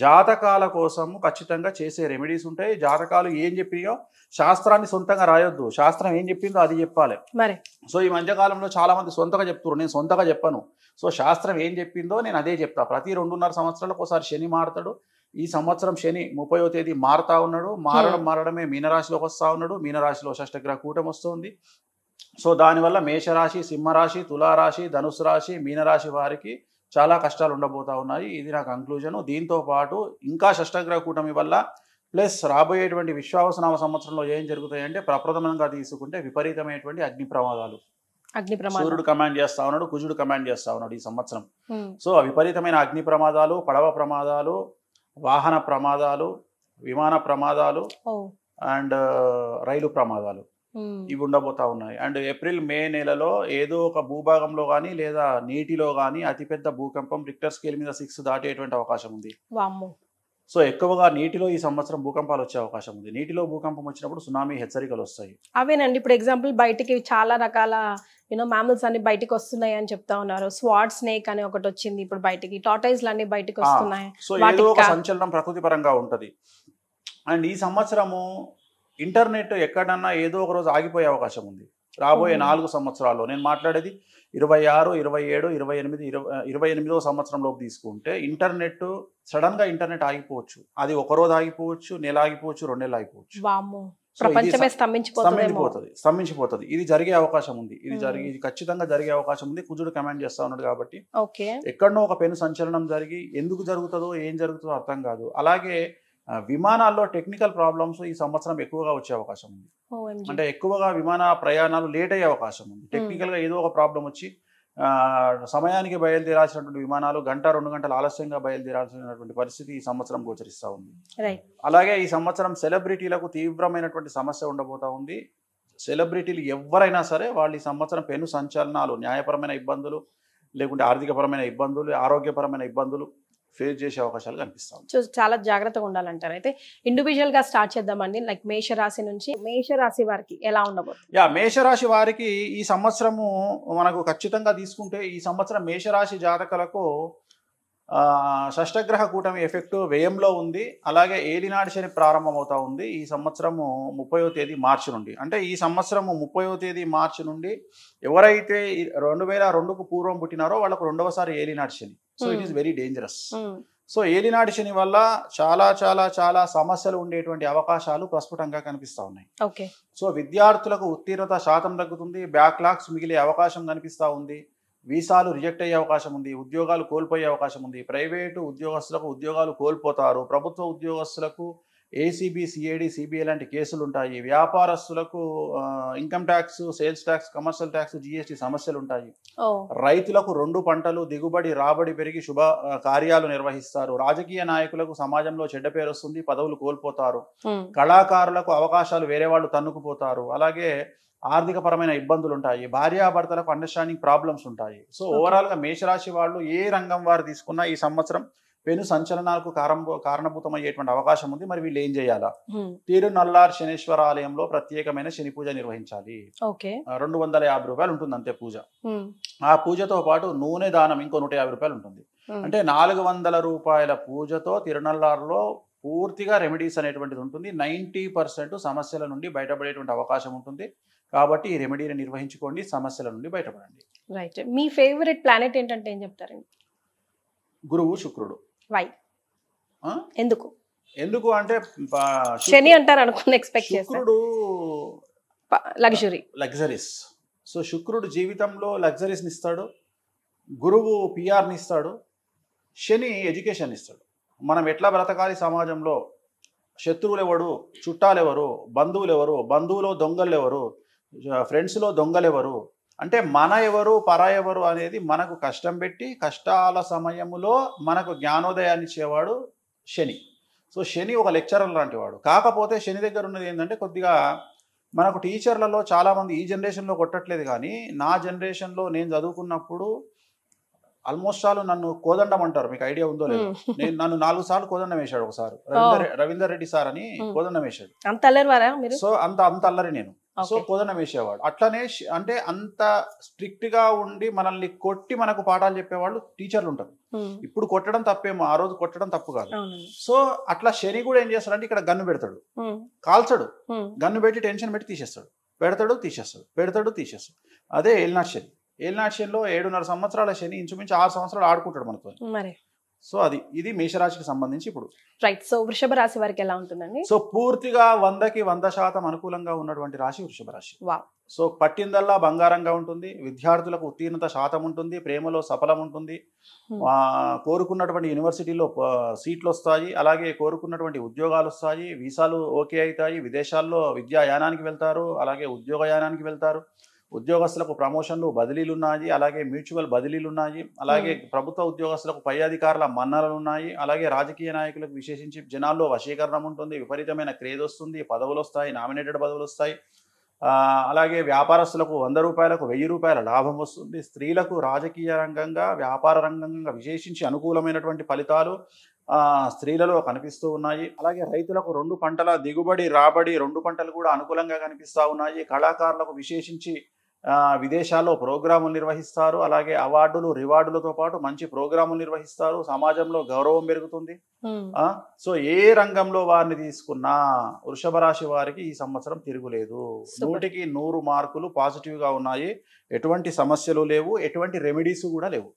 జాతకాల కోసం ఖచ్చితంగా చేసే రెమెడీస్ ఉంటాయి. జాతకాలు ఏం చెప్పినాయో శాస్త్రాన్ని సొంతంగా రాయొద్దు, శాస్త్రం ఏం చెప్పిందో అది చెప్పాలి. మరి సో ఈ మధ్యకాలంలో చాలా మంది సొంతగా చెప్తున్నారు, నేను సొంతగా చెప్పను. సో శాస్త్రం ఏం చెప్పిందో నేను అదే చెప్తా. ప్రతి 2.5 సంవత్సరాలకు ఒకసారి శని మారుతాడు. ఈ సంవత్సరం శని 30వ తేదీ మారుతా ఉన్నాడు. మారడమే మీనరాశిలోకి వస్తూ ఉన్నాడు. మీనరాశిలో షష్టగ్రహ కూటమి వస్తుంది. సో దానివల్ల మేషరాశి, సింహరాశి, తులారాశి, ధనుసు రాశి, మీనరాశి వారికి చాలా కష్టాలు ఉండబోతా ఉన్నాయి. ఇది నా కంక్లూజను. దీంతో పాటు ఇంకా షష్టగ్రహ కూటమి వల్ల ప్లస్ రాబోయేటువంటి విశ్వావసనామ సంవత్సరంలో ఏం జరుగుతాయంటే ప్రప్రథమంగా తీసుకుంటే విపరీతమైనటువంటి అగ్ని ప్రమాదాలు. సూర్యుడు కమాండ్ చేస్తా ఉన్నాడు, కుజుడు కమాండ్ చేస్తా ఉన్నాడు ఈ సంవత్సరం. సో విపరీతమైన అగ్ని ప్రమాదాలు, పడవ ప్రమాదాలు, వాహన ప్రమాదాలు, విమాన ప్రమాదాలు అండ్ రైలు ప్రమాదాలు ఇవి ఉండబోతా ఉన్నాయి. అండ్ ఏప్రిల్, మే నెలలో ఏదో ఒక భూభాగంలో కానీ లేదా నీటిలో కానీ అతిపెద్ద భూకంపం రిక్టర్ స్కేల్ మీద 6 దాటేటువంటి అవకాశం ఉంది. సో ఎక్కువగా నీటిలో ఈ సంవత్సరం భూకంపాలు వచ్చే అవకాశం ఉంది. నీటిలో భూకంపం వచ్చినప్పుడు సునామీ హెచ్చరికలు వస్తాయి. అవేనండి, ఇప్పుడు ఎగ్జాంపుల్ బయటికి చాలా రకాల మ్యామల్స్ అన్ని బయటకు వస్తున్నాయి అని చెప్తా ఉన్నారు. స్వాట్ స్నేక్ అని ఒకటి వచ్చింది ఇప్పుడు బయటికి, టార్టాయిస్లు అన్ని బయటకు వస్తున్నాయి. సో ఏదో ఒక సంచలనం ప్రకృతి పరంగా ఉంటది. అండ్ ఈ సంవత్సరము ఇంటర్నెట్ ఎక్కడన్నా ఏదో ఒక రోజు ఆగిపోయే అవకాశం ఉంది రాబోయే 4 సంవత్సరాల్లో. నేను మాట్లాడేది 26, 27, 28, 28వ సంవత్సరంలోకి తీసుకుంటే ఇంటర్నెట్ సడన్ గా ఇంటర్నెట్ ఆగిపోవచ్చు. అది ఒక రోజు ఆగిపోవచ్చు, నెల ఆగిపోవచ్చు, 2 నెలలు ఆగిపోవచ్చు. స్తంభించిపోతుంది. ఇది జరిగే అవకాశం ఉంది. ఇది ఖచ్చితంగా జరిగే అవకాశం ఉంది. కుజుడు కమాండ్ చేస్తా ఉన్నాడు కాబట్టి ఎక్కడనో ఒక పెను సంచలనం జరిగి ఎందుకు జరుగుతుందో ఏం జరుగుతుందో అర్థం కాదు. అలాగే విమానాల్లో టెక్నికల్ ప్రాబ్లమ్స్ ఈ సంవత్సరం ఎక్కువగా వచ్చే అవకాశం ఉంది. అంటే ఎక్కువగా విమాన ప్రయాణాలు లేట్ అయ్యే అవకాశం ఉంది. టెక్నికల్గా ఏదో ఒక ప్రాబ్లం వచ్చి సమయానికి బయలుదేరాల్సినటువంటి విమానాలు 1-2 గంటలు ఆలస్యంగా బయలుదేరాల్సినటువంటి పరిస్థితి ఈ సంవత్సరం గోచరిస్తూ ఉంది. అలాగే ఈ సంవత్సరం సెలబ్రిటీలకు తీవ్రమైనటువంటి సమస్య ఉండబోతా ఉంది. సెలబ్రిటీలు ఎవరైనా సరే వాళ్ళు ఈ సంవత్సరం పెను సంచలనాలు, న్యాయపరమైన ఇబ్బందులు, లేకుంటే ఆర్థికపరమైన ఇబ్బందులు, ఆరోగ్యపరమైన ఇబ్బందులు ఫేస్ చేసే అవకాశాలు కనిపిస్తాయి. సో చాలా జాగ్రత్తగా ఉండాలంటారు. అయితే ఇండివిజువల్ గా స్టార్ట్ చేద్దామండి. లైక్ మేషరాశి నుంచి, మేషరాశి వారికి ఎలా ఉండబోతుంది? మేషరాశి వారికి ఈ సంవత్సరము మనకు ఖచ్చితంగా తీసుకుంటే ఈ సంవత్సరం మేషరాశి జాతకులకు షష్టగ్రహ కూటమి ఎఫెక్ట్ వ్యయంలో ఉంది. అలాగే ఏలినాడు శని ప్రారంభమవుతా ఉంది ఈ సంవత్సరము 30వ తేదీ మార్చి నుండి. అంటే ఈ సంవత్సరము 30వ తేదీ మార్చి నుండి ఎవరైతే 2002కు పూర్వం పుట్టినారో వాళ్ళకు 2వసారి ఏలినాడు Shani. So it is very dangerous. So ఏలినాడు శని వల్ల చాలా చాలా చాలా సమస్యలు ఉండేటువంటి అవకాశాలు ప్రస్ఫుటంగా కనిపిస్తూ ఉన్నాయి. సో విద్యార్థులకు ఉత్తీర్ణత శాతం తగ్గుతుంది, బ్యాక్లాగ్స్ మిగిలే అవకాశం కనిపిస్తూ ఉంది, వీసాలు రిజెక్ట్ అయ్యే అవకాశం ఉంది, ఉద్యోగాలు కోల్పోయే అవకాశం ఉంది, ప్రైవేటు ఉద్యోగస్తులకు ఉద్యోగాలు కోల్పోతారు, ప్రభుత్వ ఉద్యోగస్తులకు ఏసీబీ, సిఐడి, సిబిఐ లాంటి కేసులు ఉంటాయి, వ్యాపారస్తులకు income tax, sales tax, commercial tax, GST సమస్యలు ఉంటాయి, రైతులకు 2 పంటలు దిగుబడి రాబడి పెరిగి శుభ కార్యాలు నిర్వహిస్తారు, రాజకీయ నాయకులకు సమాజంలో చెడ్డ పేరు వస్తుంది, పదవులు కోల్పోతారు, కళాకారులకు అవకాశాలు వేరే వాళ్ళు తన్నుకుపోతారు, అలాగే ఆర్థిక పరమైన ఇబ్బందులు ఉంటాయి, భార్యాభర్తలకు అండర్స్టాండింగ్ ప్రాబ్లమ్స్ ఉంటాయి. సో ఓవరాల్ గా మేషరాశి వాళ్ళు ఏ రంగం వారు తీసుకున్నా ఈ సంవత్సరం పెను సంచలనాలకు కారణభూతమయ్యేటువంటి అవకాశం ఉంది. మరి వీళ్ళు ఏం చేయాలా? తిరునల్లార్ శనేశ్వర ఆలయంలో ప్రత్యేకమైన శని పూజ నిర్వహించాలి. ₹250 ఉంటుంది అంతే పూజ. ఆ పూజతో పాటు నూనె దానం ఇంకో ₹150 ఉంటుంది. అంటే ₹400 పూజతో తిరునల్లార్లో పూర్తిగా రెమెడీస్ అనేటువంటిది ఉంటుంది. 90% సమస్యల నుండి బయటపడేటువంటి అవకాశం ఉంటుంది. కాబట్టి ఈ రెమెడీని నిర్వహించుకోండి, సమస్యల నుండి బయటపడండి. రైట్. మీ ఫేవరెట్ ప్లానెట్ ఏంటంటే ఏం చెప్తారండి? గురువు, శుక్రుడు. వై? ఎందుకు? ఎందుకు అంటే శని అంటారు అనుకున్న ఎక్స్పెక్ట్ చేశాను. శుక్రుడు లగ్జరీస్. సో శుక్రుడు జీవితంలో లగ్జరీస్ని ఇస్తాడు, గురువు పిఆర్ని ఇస్తాడు, శని ఎడ్యుకేషన్ ఇస్తాడు. మనం ఎట్లా బ్రతకాలి సమాజంలో, శత్రువులు ఎవరు, చుట్టాలు ఎవరు, బంధువులు ఎవరు, బంధువులో దొంగలు ఎవరు, ఫ్రెండ్స్లో దొంగలు ఎవరు, అంటే మన ఎవరు పర ఎవరు అనేది మనకు కష్టం పెట్టి కష్టాల సమయంలో మనకు జ్ఞానోదయాన్ని ఇచ్చేవాడు శని. సో శని ఒక లెక్చరర్ లాంటి వాడు. కాకపోతే శని దగ్గర ఉన్నది ఏంటంటే కొద్దిగా మనకు టీచర్లలో చాలామంది ఈ జనరేషన్లో కొట్టట్లేదు, కానీ నా జనరేషన్లో నేను చదువుకున్నప్పుడు ఆల్మోస్ట్ ఆల్ నన్ను కోదండం అంటారు, మీకు ఐడియా ఉందో లేదు. నన్ను 4 సార్లు కోదండం వేశాడు ఒకసారి, రవీందర్ రెడ్డి సార్ అని కోదండం వేశాడు. అంత అల్లరివారా మీరు? సో అంత అల్లరి నేను. సో కోదండం వేసేవాడు. అట్లనే అంటే అంత స్ట్రిక్ట్ గా ఉండి మనల్ని కొట్టి మనకు పాఠాలు చెప్పేవాళ్ళు టీచర్లు ఉంటారు. ఇప్పుడు కొట్టడం తప్పేమో, ఆ రోజు కొట్టడం తప్పు కాదు. సో అట్లా శని కూడా ఏం చేస్తాడంటే ఇక్కడ గన్ను పెడతాడు, కాల్చడు, గన్ను పెట్టి టెన్షన్ పెట్టి తీసేస్తాడు, పెడతాడు తీసేస్తాడు, పెడతాడు తీసేస్తాడు. అదే ఏలినాటి శని. ఏలినాటి శనిలో 7.5 సంవత్సరాల శని ఇంచుమించు 6 సంవత్సరాలు ఆడుకుంటాడు మనతో. సో ఇది మేషరాశికి సంబంధించి. ఇప్పుడు రైట్. సో వృషభ రాశి వారికి ఎలా ఉంటుందండి? సో పూర్తిగా 100కి 100% అనుకూలంగా ఉన్నటువంటి రాశి వృషభ రాశి. సో పట్టిందల్లా బంగారంగా ఉంటుంది, విద్యార్థులకు ఉత్తీర్ణత శాతం ఉంటుంది, ప్రేమలో సఫలం ఉంటుంది, కోరుకున్నటువంటి యూనివర్సిటీలో సీట్లు వస్తాయి, అలాగే కోరుకున్నటువంటి ఉద్యోగాలు వస్తాయి, వీసాలు ఓకే అవుతాయి, విదేశాల్లో విద్యాయానానికి వెళ్తారు, అలాగే ఉద్యోగయానానికి వెళ్తారు, ఉద్యోగస్తులకు ప్రమోషన్లు బదిలీలు ఉన్నాయి, అలాగే మ్యూచువల్ బదిలీలు ఉన్నాయి, అలాగే ప్రభుత్వ ఉద్యోగస్తులకు పై అధికారుల మన్ననలు ఉన్నాయి, అలాగే రాజకీయ నాయకులకు విశేషించి జనాల్లో వశీకరణం ఉంటుంది, విపరీతమైన క్రేజ్ వస్తుంది, పదవులు వస్తాయి, నామినేటెడ్ పదవులు వస్తాయి, అలాగే వ్యాపారస్తులకు 100 రూపాయలకు 1000 రూపాయల లాభం వస్తుంది, స్త్రీలకు రాజకీయ రంగంగా వ్యాపార రంగంగా విశేషించి అనుకూలమైనటువంటి ఫలితాలు స్త్రీలలో కనిపిస్తూ ఉన్నాయి. అలాగే రైతులకు 2 పంటల దిగుబడి రాబడి 2 పంటలు కూడా అనుకూలంగా కనిపిస్తూ ఉన్నాయి. కళాకారులకు విశేషించి విదేశాల్లో ప్రోగ్రాములు నిర్వహిస్తారు, అలాగే అవార్డులు రివార్డులతో పాటు మంచి ప్రోగ్రాములు నిర్వహిస్తారు, సమాజంలో గౌరవం పెరుగుతుంది. సో ఏ రంగంలో వారిని తీసుకున్నా వృషభ రాశి వారికి ఈ సంవత్సరం తిరుగులేదు. 100కి 100 మార్కులు పాజిటివ్ గా ఉన్నాయి, ఎటువంటి సమస్యలు లేవు, ఎటువంటి రెమెడీస్ కూడా లేవు.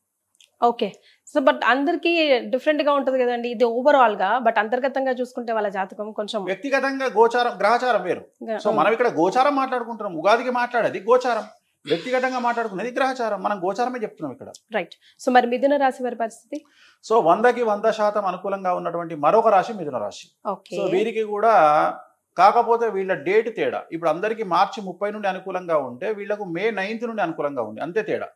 ఓకే. సో బట్ అందరికి డిఫరెంట్ గా ఉంటది కదండి ఇది ఓవరాల్ గా, బట్ అంతర్గతంగా చూసుకుంటే వాళ్ళ జాతకం కొంచెం వ్యక్తిగతంగా గోచారం గ్రహచారం వేరు. సో మనం ఇక్కడ గోచారం మాట్లాడుకుంటున్నాం, ఉగాదికి మాట్లాడేది గోచారం, వ్యక్తిగతంగా మాట్లాడుకునేది గ్రహచారం, మనం గోచారమే చెప్తున్నాం ఇక్కడ. రైట్. సో మరి మిథున రాశి వారి పరిస్థితి? సో 100కి 100% అనుకూలంగా ఉన్నటువంటి మరొక రాశి మిథున రాశి. సో వీరికి కూడా కాకపోతే వీళ్ళ డేట్ తేడా. ఇప్పుడు అందరికి మార్చి 30 నుండి అనుకూలంగా ఉంటే వీళ్ళకు మే 9 నుండి అనుకూలంగా ఉంది, అంతే తేడా.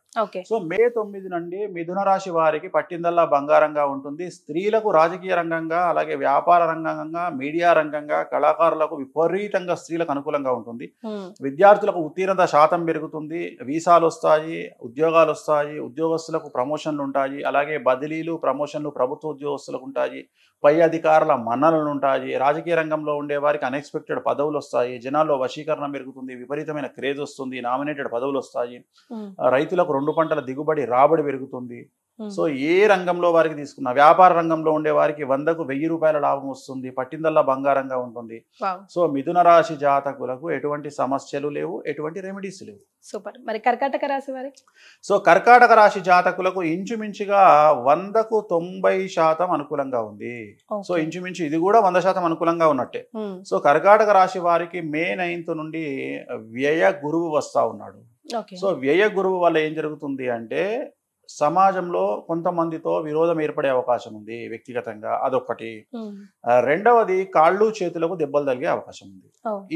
సో మే 9 నుండి మిథున రాశి వారికి పట్టిందల్లా బంగారంగా ఉంటుంది. స్త్రీలకు రాజకీయ రంగంగా, అలాగే వ్యాపార రంగంగా, మీడియా రంగంగా, కళాకారులకు విపరీతంగా స్త్రీలకు అనుకూలంగా ఉంటుంది. విద్యార్థులకు ఉత్తీర్ణత శాతం పెరుగుతుంది, వీసాలు వస్తాయి, ఉద్యోగాలు వస్తాయి, ఉద్యోగస్తులకు ప్రమోషన్లు ఉంటాయి, అలాగే బదిలీలు ప్రమోషన్లు ప్రభుత్వ ఉద్యోగస్తులకు ఉంటాయి, పై అధికారుల మన్ననలు ఉంటాయి, రాజకీయ రంగంలో ఉండే వారికి అన్ఎక్స్పెక్టెడ్ పదవులు వస్తాయి, జనాల్లో వశీకరణ పెరుగుతుంది, విపరీతమైన క్రేజ్ వస్తుంది, నామినేటెడ్ పదవులు వస్తాయి, రైతులకు 2 పంటల దిగుబడి రాబడి పెరుగుతుంది. సో ఏ రంగంలో వారికి తీసుకున్న, వ్యాపార రంగంలో ఉండే వారికి 100కు 1000 రూపాయల లాభం వస్తుంది, పట్టిందల్లా బంగారంగా ఉంటుంది. సో మిథున రాశి జాతకులకు ఎటువంటి సమస్యలు లేవు, ఎటువంటి రెమెడీస్ లేవు. సూపర్. మరి కర్కాటక రాశి వారి? సో కర్కాటక రాశి జాతకులకు ఇంచుమించుగా 100కు 90% అనుకూలంగా ఉంది. సో ఇంచుమించు ఇది కూడా 100% అనుకూలంగా ఉన్నట్టే. సో కర్కాటక రాశి వారికి మే 9 నుండి వ్యయ గురువు వస్తా ఉన్నాడు. సో వ్యయ గురువు వల్ల ఏం జరుగుతుంది అంటే సమాజంలో కొంతమందితో విరోధం ఏర్పడే అవకాశం ఉంది వ్యక్తిగతంగా, అదొక్కటి. రెండవది కాళ్ళు చేతులకు దెబ్బలు తగిలే అవకాశం ఉంది.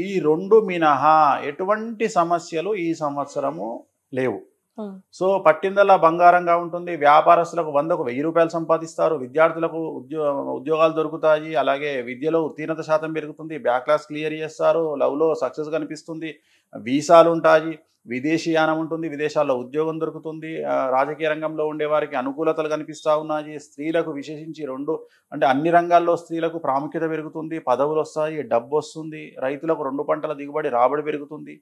ఈ 2 మినహా ఎటువంటి సమస్యలు ఈ సంవత్సరము లేవు. సో పట్టిందల్లా బంగారంగా ఉంటుంది, వ్యాపారస్తులకు 100కు 1000 రూపాయలు సంపాదిస్తారు, విద్యార్థులకు ఉద్యోగాలు దొరుకుతాయి, అలాగే విద్యలో ఉత్తీర్ణత శాతం పెరుగుతుంది, బ్యాక్లాస్ క్లియర్ చేస్తారు, లవ్లో సక్సెస్ కనిపిస్తుంది, వీసాలు ఉంటాయి, విదేశీయానం ఉంటుంది, విదేశాల్లో ఉద్యోగం దొరుకుతుంది, రాజకీయ రంగంలో ఉండే వారికి అనుకూలతలు కనిపిస్తూ ఉన్నాయి, స్త్రీలకు విశేషించి అంటే అన్ని రంగాల్లో స్త్రీలకు ప్రాముఖ్యత పెరుగుతుంది, పదవులు వస్తాయి, డబ్బు వస్తుంది, రైతులకు 2 పంటల దిగుబడి రాబడి పెరుగుతుంది.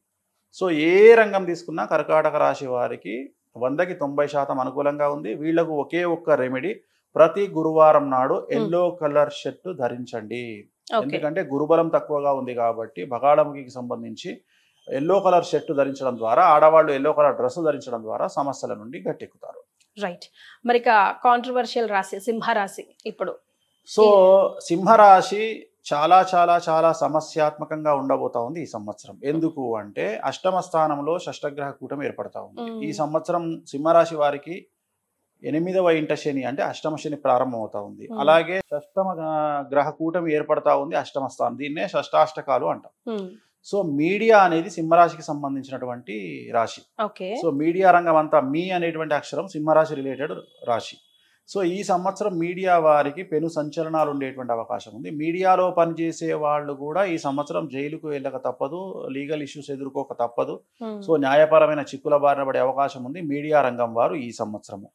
సో ఏ రంగం తీసుకున్నా కర్కాటక రాశి వారికి 100కి 90% అనుకూలంగా ఉంది. వీళ్లకు ఒకే ఒక్క రెమెడీ, ప్రతి గురువారం నాడు ఎల్లో కలర్ షర్ట్ ధరించండి. ఎందుకంటే గురుబలం తక్కువగా ఉంది కాబట్టి బగాళముఖికి సంబంధించి ఎల్లో కలర్ షర్ట్ ధరించడం ద్వారా, ఆడవాళ్ళు ఎల్లో కలర్ డ్రెస్ ధరించడం ద్వారా సమస్యల నుండి గట్టెక్కుతారు. రైట్. మరి కాంట్రవర్షియల్ రాశి సింహరాశి ఇప్పుడు. సో సింహరాశి చాలా చాలా చాలా సమస్యాత్మకంగా ఉండబోతా ఉంది ఈ సంవత్సరం. ఎందుకు అంటే అష్టమ స్థానంలో షష్టగ్రహ కూటమి ఏర్పడతా ఉంది. ఈ సంవత్సరం సింహరాశి వారికి 8వ ఇంట శని అంటే అష్టమ శని ప్రారంభం అవుతా ఉంది. అలాగే షష్టమ గ్రహ కూటమి ఏర్పడతా ఉంది అష్టమ స్థానం. దీన్నే షష్టాష్టకాలు అంటాం. సో మీడియా అనేది సింహరాశికి సంబంధించినటువంటి రాశి. సో మీడియా రంగం అంతా మీ అనేటువంటి అక్షరం సింహరాశి రిలేటెడ్ రాశి. సో ఈ సంవత్సరం మీడియా వారికి పెను సంచలనాలు ఉండేటువంటి అవకాశం ఉంది. మీడియాలో పనిచేసే వాళ్ళు కూడా ఈ సంవత్సరం జైలుకు వెళ్ళక తప్పదు, లీగల్ ఇష్యూస్ ఎదుర్కోక తప్పదు. సో న్యాయపరమైన చిక్కుల బారిన పడే అవకాశం ఉంది మీడియా రంగం వారు ఈ సంవత్సరము.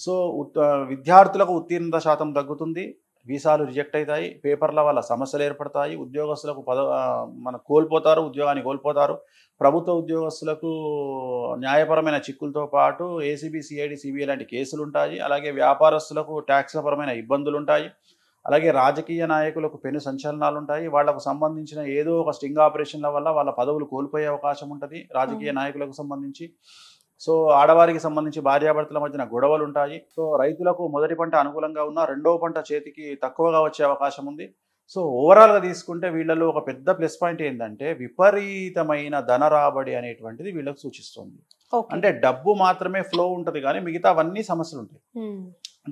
సో విద్యార్థులకు ఉత్తీర్ణత శాతం తగ్గుతుంది, వీసాలు రిజెక్ట్ అవుతాయి, పేపర్ల వల్ల సమస్యలు ఏర్పడతాయి, ఉద్యోగస్తులకు కోల్పోతారు, ఉద్యోగాన్ని కోల్పోతారు. ప్రభుత్వ ఉద్యోగస్తులకు న్యాయపరమైన చిక్కులతో పాటు ఏసీబీ, సిఐడి, సిబిఐ లాంటి కేసులు ఉంటాయి. అలాగే వ్యాపారస్తులకు ట్యాక్స్ల పరమైన ఇబ్బందులు ఉంటాయి. అలాగే రాజకీయ నాయకులకు పెను సంచలనాలు ఉంటాయి. వాళ్లకు సంబంధించిన ఏదో ఒక స్టింగ్ ఆపరేషన్ల వల్ల వాళ్ళ పదవులు కోల్పోయే అవకాశం ఉంటుంది రాజకీయ నాయకులకు సంబంధించి. సో ఆడవారికి సంబంధించి భార్యాభర్తల మధ్యన గొడవలు ఉంటాయి. సో రైతులకు మొదటి పంట అనుకూలంగా ఉన్న రెండవ పంట చేతికి తక్కువగా వచ్చే అవకాశం ఉంది. సో ఓవరాల్గా తీసుకుంటే వీళ్ళలో ఒక పెద్ద ప్లస్ పాయింట్ ఏంటంటే విపరీతమైన ధన రాబడి అనేటువంటిది వీళ్ళకు సూచిస్తుంది. అంటే డబ్బు మాత్రమే ఫ్లో ఉంటుంది కానీ మిగతావన్నీ సమస్యలు ఉంటాయి.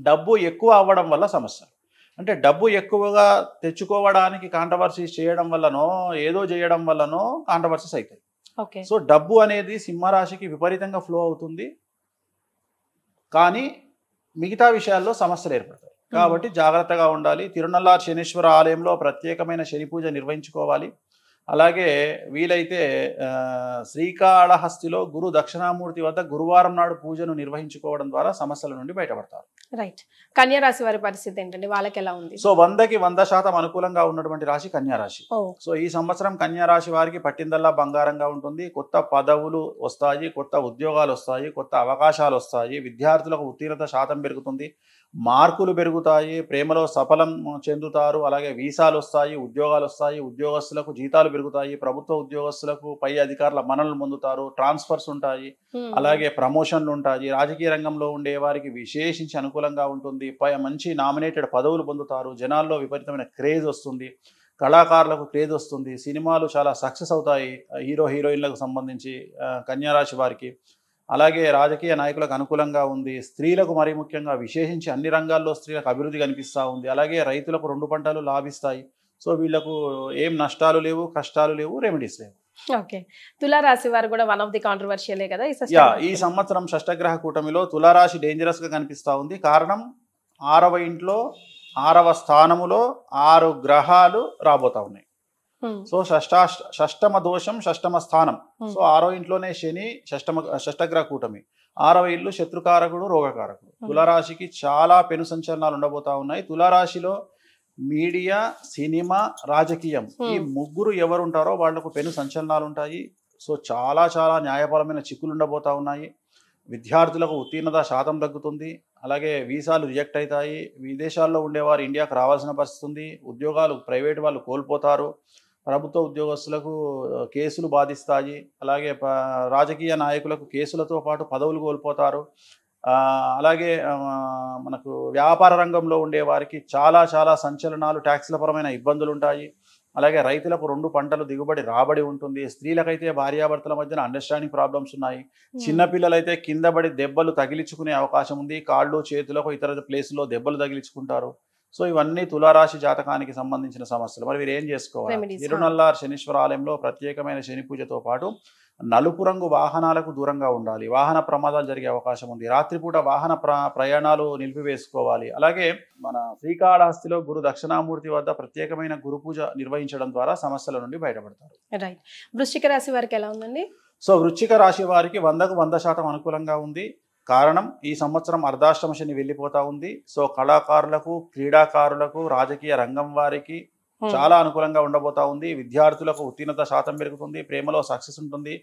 డబ్బు ఎక్కువ అవ్వడం వల్ల సమస్యలు, అంటే డబ్బు ఎక్కువగా తెచ్చుకోవడానికి కాంట్రవర్సీస్ చేయడం వల్లనో ఏదో చేయడం వల్లనో కాంట్రవర్సీస్ అవుతాయి. సో డబ్బు అనేది సింహరాశికి విపరీతంగా ఫ్లో అవుతుంది కానీ మిగతా విషయాల్లో సమస్యలు ఏర్పడతాయి. కాబట్టి జాగ్రత్తగా ఉండాలి. తిరునల్లార్ శనీశ్వర ఆలయంలో ప్రత్యేకమైన శని పూజ నిర్వహించుకోవాలి. అలాగే వీలైతే శ్రీకాళహస్తిలో గురు దక్షిణామూర్తి వద్ద గురువారం నాడు పూజను నిర్వహించుకోవడం ద్వారా సమస్యల నుండి బయటపడతారు. రైట్. కన్యా రాశి వారి పరిస్థితి ఏంటండి? వాళ్ళకి ఎలా ఉంది? సో 100కి 100% అనుకూలంగా ఉన్నటువంటి రాశి కన్యా రాశి. సో ఈ సంవత్సరం కన్యా రాశి వారికి పట్టిందల్లా బంగారంగా ఉంటుంది. కొత్త పదవులు వస్తాయి, కొత్త ఉద్యోగాలు వస్తాయి, కొత్త అవకాశాలు వస్తాయి. విద్యార్థులకు ఉత్తీర్ణత శాతం పెరుగుతుంది, మార్కులు పెరుగుతాయి, ప్రేమలో సఫలం చెందుతారు. అలాగే వీసాలు వస్తాయి, ఉద్యోగాలు వస్తాయి, ఉద్యోగస్తులకు జీతాలు పెరుగుతాయి, ప్రభుత్వ ఉద్యోగస్తులకు పై అధికారుల మన్ననలు పొందుతారు, ట్రాన్స్ఫర్స్ ఉంటాయి, అలాగే ప్రమోషన్లు ఉంటాయి. రాజకీయ రంగంలో ఉండే వారికి విశేషించి అనుకూలంగా ఉంటుంది. మంచి నామినేటెడ్ పదవులు పొందుతారు. జనాల్లో విపరీతమైన క్రేజ్ వస్తుంది, కళాకారులకు క్రేజ్ వస్తుంది, సినిమాలు చాలా సక్సెస్ అవుతాయి హీరో హీరోయిన్లకు సంబంధించి కన్యా రాశి వారికి. అలాగే రాజకీయ నాయకులకు అనుకూలంగా ఉంది. స్త్రీలకు మరీ ముఖ్యంగా విశేషించి అన్ని రంగాల్లో స్త్రీలకు అభివృద్ధి కనిపిస్తూ ఉంది. అలాగే రైతులకు 2 పంటలు లాభిస్తాయి. సో వీళ్లకు ఏం నష్టాలు లేవు, కష్టాలు లేవు, రెమెడీస్ లేవు. ఓకే. తులారాశి వారు కూడా వన్ ఆఫ్ ది కాంట్రవర్షియలే కదా ఈ సంవత్సరం షష్టగ్రహ కూటమిలో తులారాశి డేంజరస్ గా కనిపిస్తూ ఉంది. కారణం 6వ ఇంట్లో 6వ స్థానములో 6 గ్రహాలు రాబోతా ఉన్నాయి. సో షష్టమ దోషం, షష్టమ స్థానం. సో 6వ ఇంట్లోనే శని, షష్టగ్రహ కూటమి. 6వ ఇల్లు శత్రుకారకుడు, రోగకారకుడు. తులారాశికి చాలా పెను సంచలనాలు ఉండబోతా ఉన్నాయి. తులారాశిలో మీడియా, సినిమా, రాజకీయం ఈ ముగ్గురు ఎవరు ఉంటారో వాళ్లకు పెను సంచలనాలు ఉంటాయి. సో చాలా చాలా న్యాయపరమైన చిక్కులు ఉండబోతా ఉన్నాయి. విద్యార్థులకు ఉత్తీర్ణత శాతం తగ్గుతుంది. అలాగే వీసాలు రిజెక్ట్ అవుతాయి. విదేశాల్లో ఉండేవారు ఇండియాకు రావాల్సిన పరిస్థితి ఉంది. ఉద్యోగాలు ప్రైవేట్ వాళ్ళు కోల్పోతారు. ప్రభుత్వ ఉద్యోగస్తులకు కేసులు బాధిస్తాయి. అలాగే రాజకీయ నాయకులకు కేసులతో పాటు పదవులు కోల్పోతారు. అలాగే మనకు వ్యాపార రంగంలో ఉండే వారికి చాలా చాలా సంచలనాలు, ట్యాక్స్ల పరమైన ఇబ్బందులు ఉంటాయి. అలాగే రైతులకు 2 పంటలు దిగుబడి రాబడి ఉంటుంది. స్త్రీలకైతే భార్యాభర్తల మధ్యన అండర్స్టాండింగ్ ప్రాబ్లమ్స్ ఉన్నాయి. చిన్నపిల్లలైతే కింద పడి దెబ్బలు తగిలించుకునే అవకాశం ఉంది. కాళ్ళు, చేతులకు ఇతర ప్లేసుల్లో దెబ్బలు తగిలించుకుంటారు. సో ఇవన్నీ తులారాశి జాతకానికి సంబంధించిన సమస్యలు. మరి వీరు ఏం చేసుకోవాలి? తిరునల్లార్ శనీశ్వర ఆలయంలో ప్రత్యేకమైన శని పూజతో పాటు నలుపు రంగు వాహనాలకు దూరంగా ఉండాలి. వాహన ప్రమాదాలు జరిగే అవకాశం ఉంది. రాత్రిపూట వాహన ప్రయాణాలు నిలిపివేసుకోవాలి. అలాగే మన శ్రీకాళహస్తిలో గురు దక్షిణామూర్తి వద్ద ప్రత్యేకమైన గురు పూజ నిర్వహించడం ద్వారా సమస్యల నుండి బయటపడతారు. రైట్. వృశ్చిక రాశి వారికి ఎలా ఉందండి? సో వృశ్చిక రాశి వారికి 100కు 100% అనుకూలంగా ఉంది. కారణం ఈ సంవత్సరం అర్ధాష్టమ శని వెళ్ళిపోతా ఉంది. సో కళాకారులకు, క్రీడాకారులకు, రాజకీయ రంగం వారికి చాలా అనుకూలంగా ఉండబోతా ఉంది. విద్యార్థులకు ఉత్తీర్ణత శాతం పెరుగుతుంది, ప్రేమలో సక్సెస్ ఉంటుంది,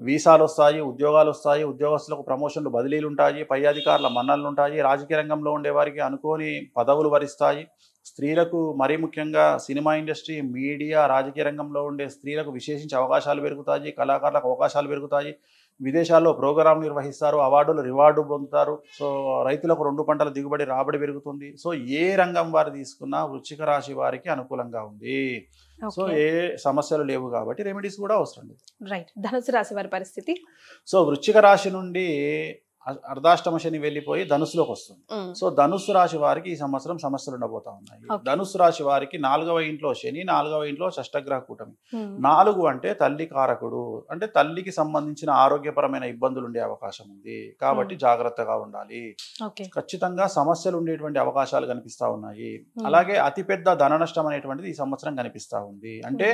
వీసాలు వస్తాయి, ఉద్యోగాలు వస్తాయి, ఉద్యోగస్తులకు ప్రమోషన్లు, బదిలీలు ఉంటాయి, పై అధికారుల మన్ననలు ఉంటాయి. రాజకీయ రంగంలో ఉండే వారికి అనుకోని పదవులు వరిస్తాయి. స్త్రీలకు మరీ ముఖ్యంగా సినిమా ఇండస్ట్రీ, మీడియా, రాజకీయ రంగంలో ఉండే స్త్రీలకు విశేషించి అవకాశాలు పెరుగుతాయి. కళాకారులకు అవకాశాలు పెరుగుతాయి. విదేశాల్లో ప్రోగ్రాం నిర్వహిస్తారు, అవార్డులు రివార్డు పొందుతారు. సో రైతులకు 2 పంటల దిగుబడి రాబడి పెరుగుతుంది. సో ఏ రంగం వారు తీసుకున్నా వృశ్చిక రాశి వారికి అనుకూలంగా ఉంది. సో ఏ సమస్యలు లేవు కాబట్టి రెమెడీస్ కూడా అవసరం లేదు. రైట్. ధనుసు రాశి వారి పరిస్థితి. సో వృశ్చిక రాశి నుండి అర్ధాష్టమ శని వెళ్ళిపోయి ధనుసులోకి వస్తుంది. సో ధనుసు రాశి వారికి ఈ సంవత్సరం సమస్యలు ఉండబోతా ఉన్నాయి. ధనుసు రాశి వారికి 4వ ఇంట్లో శని, 4వ ఇంట్లో షష్టగ్రహ కూటమి. 4 అంటే తల్లి కారకుడు, అంటే తల్లికి సంబంధించిన ఆరోగ్యపరమైన ఇబ్బందులు ఉండే అవకాశం ఉంది కాబట్టి జాగ్రత్తగా ఉండాలి. ఖచ్చితంగా సమస్యలు ఉండేటువంటి అవకాశాలు కనిపిస్తా ఉన్నాయి. అలాగే అతిపెద్ద ధన నష్టం అనేటువంటిది ఈ సంవత్సరం కనిపిస్తా ఉంది. అంటే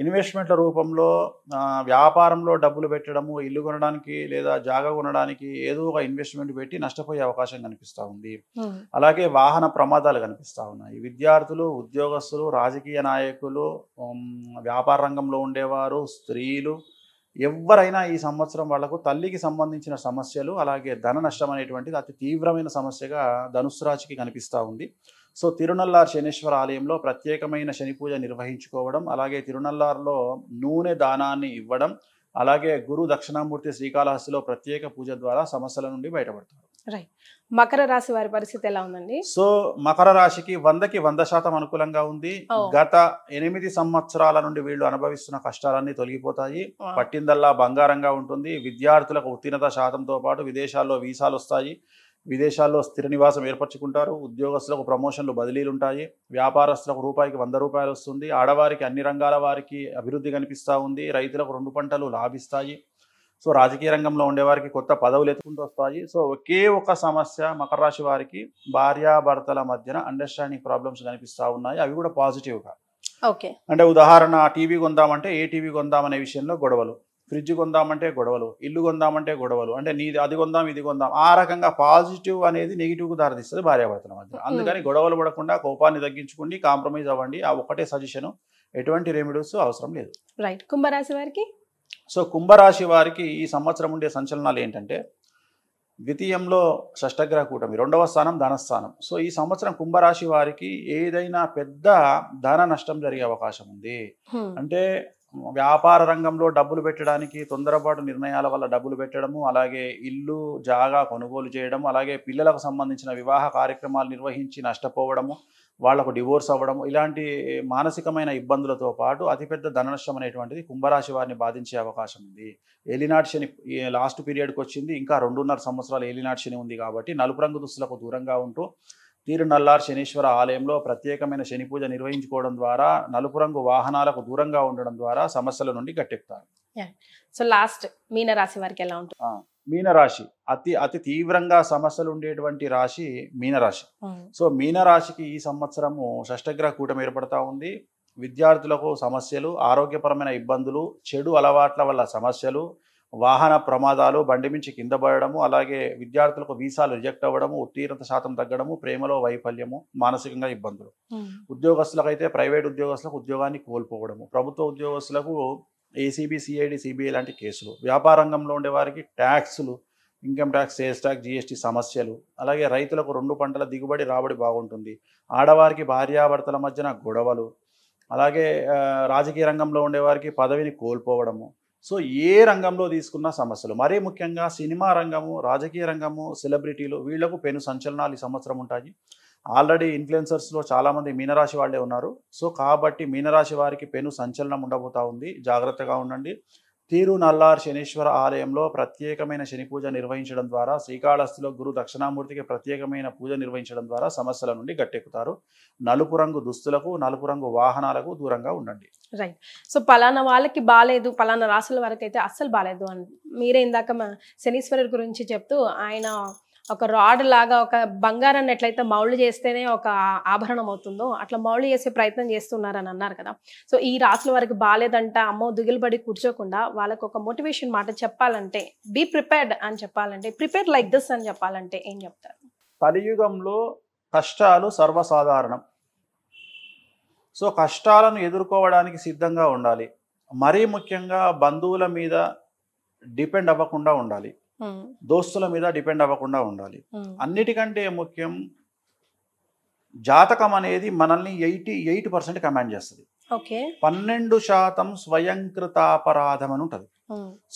ఇన్వెస్ట్మెంట్ల రూపంలో వ్యాపారంలో డబ్బులు పెట్టడము, ఇల్లు కొనడానికి లేదా జాగా కొనడానికి ఏదో ఒక ఇన్వెస్ట్మెంట్ పెట్టి నష్టపోయే అవకాశం కనిపిస్తూ ఉంది. అలాగే వాహన ప్రమాదాలు కనిపిస్తూ ఉన్నాయి. విద్యార్థులు, ఉద్యోగస్తులు, రాజకీయ నాయకులు, వ్యాపార రంగంలో ఉండేవారు, స్త్రీలు ఎవరైనా ఈ సంవత్సరం వాళ్లకు తల్లికి సంబంధించిన సమస్యలు, అలాగే ధన నష్టం అనేటువంటిది అతి తీవ్రమైన సమస్యగా ధనుస్సు రాశికి కనిపిస్తూ ఉంది. సో తిరునల్లార్ శనీశ్వర ఆలయంలో ప్రత్యేకమైన శని పూజ నిర్వహించుకోవడం, అలాగే తిరునల్లార్లో నూనె దానాన్ని ఇవ్వడం, అలాగే గురు దక్షిణామూర్తి శ్రీకాళహస్తిలో ప్రత్యేక పూజ ద్వారా సమస్యల నుండి బయటపడతారు. రైట్. మకర రాశి వారి పరిస్థితి ఎలా ఉందండి? సో మకర రాశికి 100కి 100% అనుకూలంగా ఉంది. గత 8 సంవత్సరాల నుండి వీళ్ళు అనుభవిస్తున్న కష్టాలన్నీ తొలగిపోతాయి. పట్టిందల్లా బంగారంగా ఉంటుంది. విద్యార్థులకు ఉత్తీర్ణత శాతంతో పాటు విదేశాల్లో వీసాలు వస్తాయి. విదేశాల్లో స్థిర నివాసం ఏర్పరచుకుంటారు. ఉద్యోగస్తులకు ప్రమోషన్లు, బదిలీలు ఉంటాయి. వ్యాపారస్తులకు రూపాయికి 100 రూపాయలు వస్తుంది. ఆడవారికి అన్ని రంగాల వారికి అభివృద్ధి కనిపిస్తూ ఉంది. రైతులకు 2 పంటలు లాభిస్తాయి. సో రాజకీయ రంగంలో ఉండేవారికి కొత్త పదవులు ఎత్తుకుంటూ వస్తాయి. సో ఒకే ఒక సమస్య మకర రాశి వారికి, భార్యాభర్తల మధ్యన అండర్స్టాండింగ్ ప్రాబ్లమ్స్ కనిపిస్తూ ఉన్నాయి. అవి కూడా పాజిటివ్గా. అంటే ఉదాహరణ, టీవీ కొందామంటే ఏ టీవీ కొందామనే విషయంలో గొడవలు, ఫ్రిడ్జ్ కొందామంటే గొడవలు, ఇల్లు కొందామంటే గొడవలు, అంటే నీది అది కొందాం ఇది కొందాం, ఆ రకంగా పాజిటివ్ అనేది నెగిటివ్కు దారితీస్తుంది భార్యాభర్తల మధ్య. అందుకని గొడవలు పడకుండా కోపాన్ని తగ్గించుకోండి, కాంప్రమైజ్ అవ్వండి. ఆ ఒకటే సజెషన్, ఎటువంటి రెమెడీస్ అవసరం లేదు. రైట్. కుంభరాశి వారికి. సో కుంభరాశి వారికి ఈ సంవత్సరం ఉండే సంచలనాలు ఏంటంటే, ద్వితీయంలో షష్టగ్రహ కూటమి, 2వ స్థానం ధనస్థానం. సో ఈ సంవత్సరం కుంభరాశి వారికి ఏదైనా పెద్ద ధన నష్టం జరిగే అవకాశం ఉంది. అంటే వ్యాపార రంగంలో డబ్బులు పెట్టడానికి తొందరపాటు నిర్ణయాల వల్ల డబ్బులు పెట్టడము, అలాగే ఇల్లు జాగా కొనుగోలు చేయడము, అలాగే పిల్లలకు సంబంధించిన వివాహ కార్యక్రమాలు నిర్వహించి నష్టపోవడము, వాళ్లకు డివోర్స్ అవ్వడము, ఇలాంటి మానసికమైన ఇబ్బందులతో పాటు అతిపెద్ద ధన నష్టం అనేటువంటిది కుంభరాశి వారిని బాధించే అవకాశం ఉంది. ఏలినాటి శని లాస్ట్ పీరియడ్కి వచ్చింది. ఇంకా 2.5 సంవత్సరాలు ఏలినాటి శని ఉంది కాబట్టి నలుపు రంగు దుస్తులకు దూరంగా ఉంటూ తిరునల్లార్ శనీశ్వర ఆలయంలో ప్రత్యేకమైన శని పూజ నిర్వహించుకోవడం ద్వారా, నలుపు రంగు వాహనాలకు దూరంగా ఉండడం ద్వారా సమస్యల నుండి గట్టెక్కుతారు. సో లాస్ట్ మీనరాశి వారికి ఎలా ఉంటుంది? మీనరాశి అతి తీవ్రంగా సమస్యలు ఉండేటువంటి రాశి మీనరాశి. సో మీనరాశికి ఈ సంవత్సరము షష్టగ్రహ కూటమి ఏర్పడతా ఉంది. విద్యార్థులకు సమస్యలు, ఆరోగ్యపరమైన ఇబ్బందులు, చెడు అలవాట్ల వల్ల సమస్యలు, వాహన ప్రమాదాలు, బండి మించి కింద పడడము, అలాగే విద్యార్థులకు వీసాలు రిజెక్ట్ అవ్వడము, ఉత్తీర్ణత శాతం తగ్గడము, ప్రేమలో వైఫల్యము, మానసికంగా ఇబ్బందులు. ఉద్యోగస్తులకు అయితే ప్రైవేట్ ఉద్యోగస్తులకు ఉద్యోగాన్ని కోల్పోవడము, ప్రభుత్వ ఉద్యోగస్తులకు ఏసీబీ, సిఐడి, సిబిఐ లాంటి కేసులు, వ్యాపార రంగంలో ఉండే వారికి ట్యాక్సులు, income tax, sales tax, GST సమస్యలు, అలాగే రైతులకు 2 పంటల దిగుబడి రాబడి బాగుంటుంది. ఆడవారికి భార్యాభర్తల మధ్యన గొడవలు, అలాగే రాజకీయ రంగంలో ఉండేవారికి పదవిని కోల్పోవడము. సో ఏ రంగంలో తీసుకున్న సమస్యలు, మరీ ముఖ్యంగా సినిమా రంగము, రాజకీయ రంగము, సెలబ్రిటీలు, వీళ్లకు పెను సంచలనాలు ఈ సంవత్సరం ఉంటాయి. ఆల్రెడీ ఇన్ఫ్లుయెన్సర్స్లో చాలామంది మీనరాశి వాళ్ళే ఉన్నారు. సో కాబట్టి మీనరాశి వారికి పెను సంచలనం ఉండబోతా ఉంది. జాగ్రత్తగా ఉండండి. తిరునల్లార్ శనీశ్వర ఆలయంలో ప్రత్యేకమైన శని పూజ నిర్వహించడం ద్వారా, శ్రీకాళహస్తిలో గురు దక్షిణామూర్తికి ప్రత్యేకమైన పూజ నిర్వహించడం ద్వారా సమస్యల నుండి గట్టెక్కుతారు. నలుపు రంగు దుస్తులకు, నలుపు రంగు వాహనాలకు దూరంగా ఉండండి. రైట్. సో పలానా వాళ్ళకి బాగాలేదు, పలానా రాసుల వరకు అయితే అస్సలు బాగాలేదు అని మీరే ఇందాక శనీశ్వరుడి గురించి చెప్తూ, ఆయన ఒక రాడ్ లాగా ఒక బంగారాన్ని ఎట్లయితే మౌళ్ళు చేస్తేనే ఒక ఆభరణం అవుతుందో అట్లా మౌళ్ళు చేసే ప్రయత్నం చేస్తున్నారని అన్నారు కదా. సో ఈ రాసుల వరకు బాగాలేదంట అమ్మో దిగులుబడి కూర్చోకుండా వాళ్ళకు ఒక మోటివేషన్ మాట చెప్పాలంటే, బీ ప్రిపేర్డ్ అని చెప్పాలంటే, ప్రిపేర్డ్ లైక్ దిస్ అని చెప్పాలంటే ఏం చెప్తారు? కలియుగంలో కష్టాలు సర్వసాధారణం. సో కష్టాలను ఎదుర్కోవడానికి సిద్ధంగా ఉండాలి. మరీ ముఖ్యంగా బంధువుల మీద డిపెండ్ అవ్వకుండా ఉండాలి, దోస్తుల మీద డిపెండ్ అవ్వకుండా ఉండాలి. అన్నిటికంటే ముఖ్యం, జాతకం అనేది మనల్ని 88% కమాండ్ చేస్తుంది. 12% స్వయంకృతాపరాధం అని ఉంటుంది.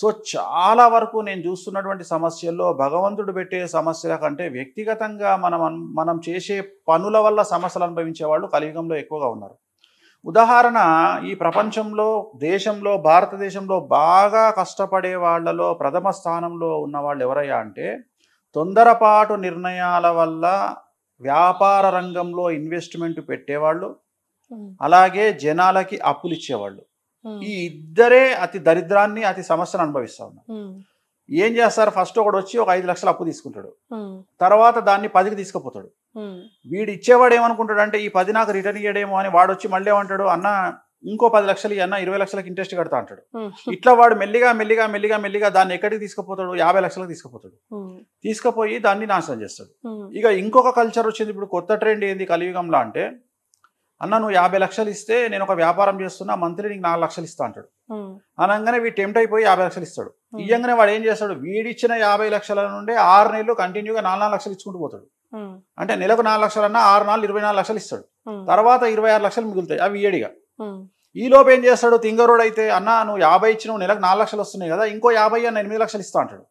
సో చాలా వరకు నేను చూస్తున్నటువంటి సమస్యల్లో భగవంతుడు పెట్టే సమస్యల కంటే వ్యక్తిగతంగా మనం చేసే పనుల వల్ల సమస్యలు అనుభవించే వాళ్ళు కలియుగంలో ఎక్కువగా ఉన్నారు. ఉదాహరణ, ఈ ప్రపంచంలో దేశంలో భారతదేశంలో బాగా కష్టపడే వాళ్ళలో ప్రథమ స్థానంలో ఉన్న వాళ్ళు ఎవరయ్యా అంటే తొందరపాటు నిర్ణయాల వల్ల వ్యాపార రంగంలో ఇన్వెస్ట్మెంట్ పెట్టేవాళ్ళు, అలాగే జనాలకి అప్పులు ఇచ్చేవాళ్ళు. ఈ ఇద్దరే అతి దరిద్రాన్ని అతి సమస్యను అనుభవిస్తా ఉన్నారు. ఏం చేస్తారు, ఫస్ట్ ఒకడు వచ్చి ఒక 5 లక్షలు అప్పు తీసుకుంటాడు, తర్వాత దాన్ని 10కి తీసుకుపోతాడు. వీడు ఇచ్చేవాడు ఏమనుకుంటాడు అంటే ఈ 10 నాకు రిటర్న్ ఇయ్యడేమో అని. వాడు వచ్చి మళ్ళీ ఏమంటాడు, అన్న ఇంకో 10 లక్షలు అన్న 20 లక్షలకి ఇంట్రెస్ట్ కడతా అంటాడు. ఇట్లా వాడు మెల్లిగా మెల్లిగా మెల్లిగా మెల్లిగా దాన్ని ఎక్కడికి తీసుకుపోతాడు, 50 లక్షలకు తీసుకుపోతాడు. తీసుకుపోయి దాన్ని నాశనం చేస్తాడు. ఇక ఇంకొక కల్చర్ వచ్చింది ఇప్పుడు, కొత్త ట్రెండ్ ఏంది కలియుగంలో అంటే, అన్న నువ్వు 50 లక్షలు ఇస్తే నేను ఒక వ్యాపారం చేస్తున్నా, మంత్లీ నీకు 4 లక్షలు ఇస్తా అంటాడు. అనగానే వీడు టెంప్ట్ అయిపోయి 50 లక్షలు ఇస్తాడు. ఇయ్యంగానే వాడు ఏం చేస్తాడు, వీడిచ్చిన 50 లక్షల నుండి 6 నెలలు కంటిన్యూగా 4 లక్షలు ఇచ్చుకుంటూ పోతాడు. అంటే నెలకు 4 లక్షలు అన్నా 6 నాలుగు 24 లక్షలు ఇస్తాడు. తర్వాత 26 లక్షలు మిగులుతాయి, అవి ఏడిగా. ఈ లోపు ఏం చేస్తాడు, తింగరోడు అయితే, అన్న నువ్వు 50 ఇచ్చినావు, నెలకు 4 లక్షలు వస్తున్నాయి కదా, ఇంకో 50 అన్న 8 లక్షలు ఇస్తా అంటాడు.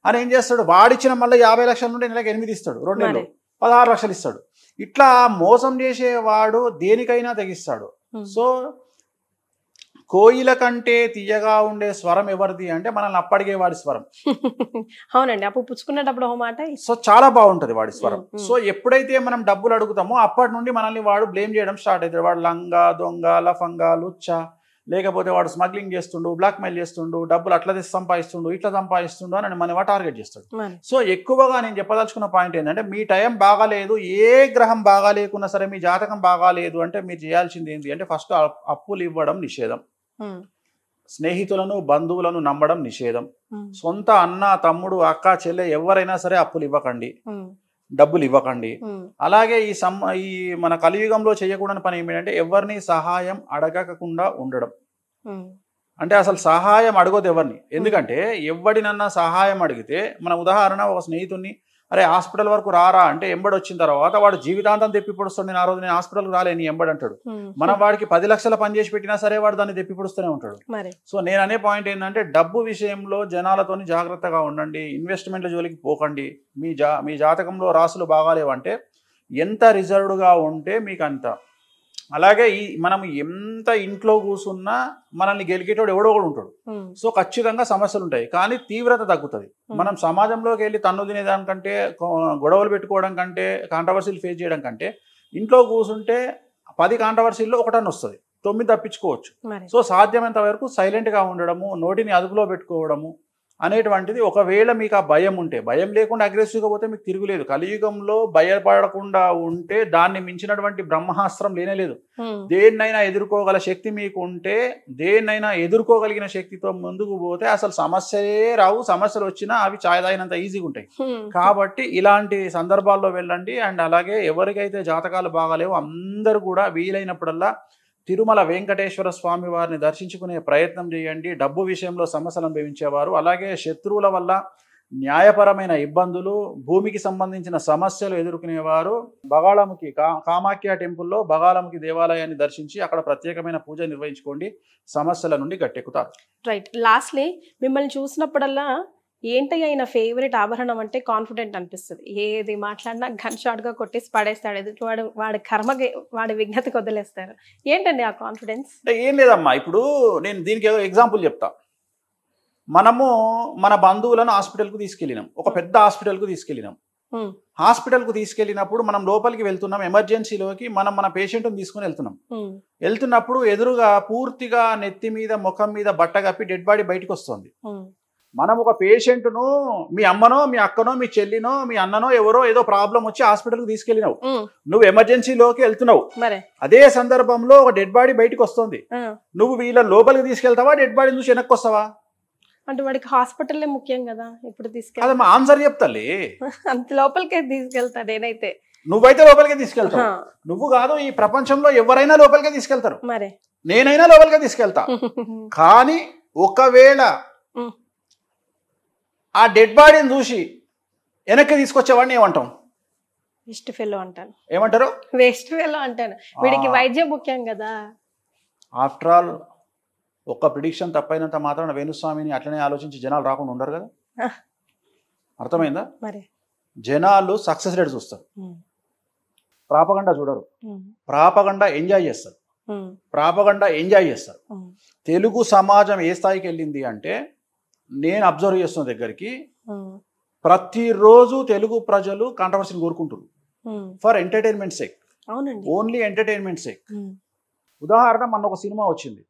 అని ఏం చేస్తాడు, వాడిచ్చిన మళ్ళీ 50 లక్షల నుండి నెలకు 8 ఇస్తాడు, 2 నెలలు 16 లక్షలు ఇస్తాడు. ఇట్లా మోసం చేసేవాడు దేనికైనా తెగిస్తాడు. సో కోయిల కంటే తీయగా ఉండే స్వరం ఎవరిది అంటే మనల్ని అప్పడిగే వాడి స్వరం. అవునండి, అప్పు పుచ్చుకునేటప్పుడు ఒక మాట. సో చాలా బాగుంటది వాడి స్వరం. సో ఎప్పుడైతే మనం డబ్బులు అడుగుతామో అప్పటి నుండి మనల్ని వాడు బ్లేమ్ చేయడం స్టార్ట్ అవుతాడు. వాడు లంగా, దొంగ, లఫంగా, లుచ్చ, లేకపోతే వాడు స్మగ్లింగ్ చేస్తుండు, బ్లాక్మెయిల్ చేస్తుండు, డబ్బులు అట్లా సంపాదిస్తుండు, ఇట్లా సంపాదిస్తుండు అని మన టార్గెట్ చేస్తాడు. సో ఎక్కువగా నేను చెప్పదలుచుకున్న పాయింట్ ఏంటంటే, మీ టైం బాగాలేదు, ఏ గ్రహం బాగా లేకున్నా సరే మీ జాతకం బాగాలేదు అంటే మీరు చేయాల్సింది ఏంటి అంటే, ఫస్ట్ అప్పులు ఇవ్వడం నిషేధం, స్నేహితులను బంధువులను నమ్మడం నిషేధం, సొంత అన్న తమ్ముడు అక్క చెల్లె ఎవరైనా సరే అప్పులు ఇవ్వకండి, డబ్బులు ఇవ్వకండి. అలాగే ఈ మన కలియుగంలో చేయకూడని పని ఏమిటంటే ఎవరిని సహాయం అడగకుండా ఉండడం. అంటే అసలు సహాయం అడగదు ఎవరిని. ఎందుకంటే ఎవడినన్నా సహాయం అడిగితే, మన ఉదాహరణ ఒక స్నేహితుడిని అరే హాస్పిటల్ వరకు రారా అంటే ఎంబడి వచ్చిన తర్వాత వాడు జీవితాంతం తెప్పి పొడుస్తాడు, నేను ఆ రోజు నేను హాస్పిటల్కి రాలే నీ ఎంబడి అంటాడు. మనం వాడికి 10 లక్షల పని చేసి పెట్టినా సరే వాడు దాన్ని తెప్పి పొడుస్తూనే ఉంటాడు. సో నేను అనే పాయింట్ ఏంటంటే, డబ్బు విషయంలో జనాలతోని జాగ్రత్తగా ఉండండి, ఇన్వెస్ట్మెంట్ల జోలికి పోకండి. మీ జాతకంలో రాసులు బాగాలేవంటే ఎంత రిజర్వ్డ్గా ఉంటే మీకు అంత. అలాగే మనం ఎంత ఇంట్లో కూర్చున్నా మనల్ని గెలికేటోడు ఎవడో కూడా ఉంటాడు. సో ఖచ్చితంగా సమస్యలు ఉంటాయి, కానీ తీవ్రత తగ్గుతుంది. మనం సమాజంలోకి వెళ్ళి తన్ను తినేదానికంటే, గొడవలు పెట్టుకోవడం కంటే, కాంట్రవర్సీలు ఫేస్ చేయడం కంటే, ఇంట్లో కూర్చుంటే 10 కాంట్రవర్సీల్లో ఒకటని వస్తుంది, 9 తప్పించుకోవచ్చు. సో సాధ్యమైనంత వరకు సైలెంట్గా ఉండడము, నోటిని అదుపులో పెట్టుకోవడము అనేటువంటిది. ఒకవేళ మీకు ఆ భయం ఉంటే, భయం లేకుండా అగ్రెసివ్గా పోతే మీకు తిరుగులేదు. కలియుగంలో భయపడకుండా ఉంటే దాన్ని మించినటువంటి బ్రహ్మాస్త్రం లేనేలేదు. దేన్నైనా ఎదుర్కోగల శక్తి మీకు ఉంటే, దేన్నైనా ఎదుర్కోగలిగిన శక్తితో ముందుకు పోతే అసలు సమస్యలే రావు. సమస్యలు వచ్చినా అవి చాయ్ తాగినంత ఈజీగా ఉంటాయి. కాబట్టి ఇలాంటి సందర్భాల్లో వెళ్ళండి. అండ్ అలాగే ఎవరికైతే జాతకాలు బాగాలేవో అందరూ కూడా వీలైనప్పుడల్లా తిరుమల వెంకటేశ్వర స్వామి వారిని దర్శించుకునే ప్రయత్నం చేయండి. డబ్బు విషయంలో సమస్యలు అనుభవించేవారు, అలాగే శత్రువుల వల్ల న్యాయపరమైన ఇబ్బందులు, భూమికి సంబంధించిన సమస్యలు ఎదుర్కొనేవారు బగాళముఖి కామాఖ్య టెంపుల్లో బగాళముఖి దేవాలయాన్ని దర్శించి అక్కడ ప్రత్యేకమైన పూజ నిర్వహించుకోండి, సమస్యల నుండి గట్టెక్కుతారు. రైట్. లాస్ట్లీ మిమ్మల్ని చూసినప్పుడల్లా ఏంటి ఆయన ఫేవరెట్ ఆభరణం అంటే కాన్ఫిడెంట్ అనిపిస్తుంది. ఏది మాట్లాడినా గన్ షాట్గా కొట్టేసి పడేస్తాడు, ఎదుటి వాడి కర్మకి వాడి విజ్ఞతకి వదిలేస్తారు. ఏంటండి ఆ కాన్ఫిడెన్స్? అంటే ఏం లేదమ్మా, ఇప్పుడు నేను దీనికి ఏదో ఎగ్జాంపుల్ చెప్తా. మనము మన బంధువులను హాస్పిటల్కు తీసుకెళ్ళినాం, ఒక పెద్ద హాస్పిటల్కు తీసుకెళ్ళినాం. హాస్పిటల్కు తీసుకెళ్ళినప్పుడు మనం లోపలికి వెళ్తున్నాం, ఎమర్జెన్సీలోకి మన పేషెంట్ని తీసుకుని వెళ్తున్నప్పుడు ఎదురుగా పూర్తిగా నెత్తి మీద ముఖం మీద బట్ట కప్పి డెడ్ బాడీ బయటకు వస్తుంది. మనం ఒక పేషెంట్ను, మీ అమ్మనో మీ అక్కనో మీ చెల్లినో మీ అన్ననో ఎవరో ఏదో ప్రాబ్లం వచ్చి హాస్పిటల్కి తీసుకెళ్ళినావు, నువ్వు ఎమర్జెన్సీలోకి వెళ్తున్నావు. అదే సందర్భంలో ఒక డెడ్ బాడీ బయటకు వస్తుంది, నువ్వు వీళ్ళ లోపలికి తీసుకెళ్తావా, డెడ్ బాడీ చూసి వెనక్కి వస్తావా? అంటే వాడికి హాస్పిటల్లే ముఖ్యం కదా, ఇప్పుడు తీసుకెళ్తా మా ఆన్సర్ చెప్తాలే. అంత లోపలికే తీసుకెళ్తా నేనైతే. నువ్వైతే లోపలికే తీసుకెళ్తావు, నువ్వు కాదు, ఈ ప్రపంచంలో ఎవరైనా లోపలికే తీసుకెళ్తారు, మరే నేనైనా లోపలికే తీసుకెళ్తా. కానీ ఒకవేళ ఆ డెడ్ బాడీని చూసి వెనక్కి తీసుకొచ్చేవాడిని ఏమంటాం? వేస్ట్ ఫెలో అంటాను. ఒక్క ప్రిడిక్షన్ తప్పైనంత మాత్రాన వేణుస్వామిని అట్లనే ఆలోచించి జనాలు రాకుండా ఉండరు కదా. అర్థమైందా? మరి జనాలు సక్సెస్ రేట్ చూస్తారు, ప్రాపగండా చూడరు. ప్రాపగండా ఎంజాయ్ చేస్తారు, ప్రాపగండా ఎంజాయ్ చేస్తారు. తెలుగు సమాజం ఏ స్థాయికి వెళ్ళింది అంటే, నేను అబ్జర్వ్ చేస్తున్న దగ్గరికి ప్రతిరోజు తెలుగు ప్రజలు కాంట్రవర్సీని కోరుకుంటారు for entertainment sake, only entertainment sake. ఉదాహరణ, మొన్న ఒక సినిమా వచ్చింది.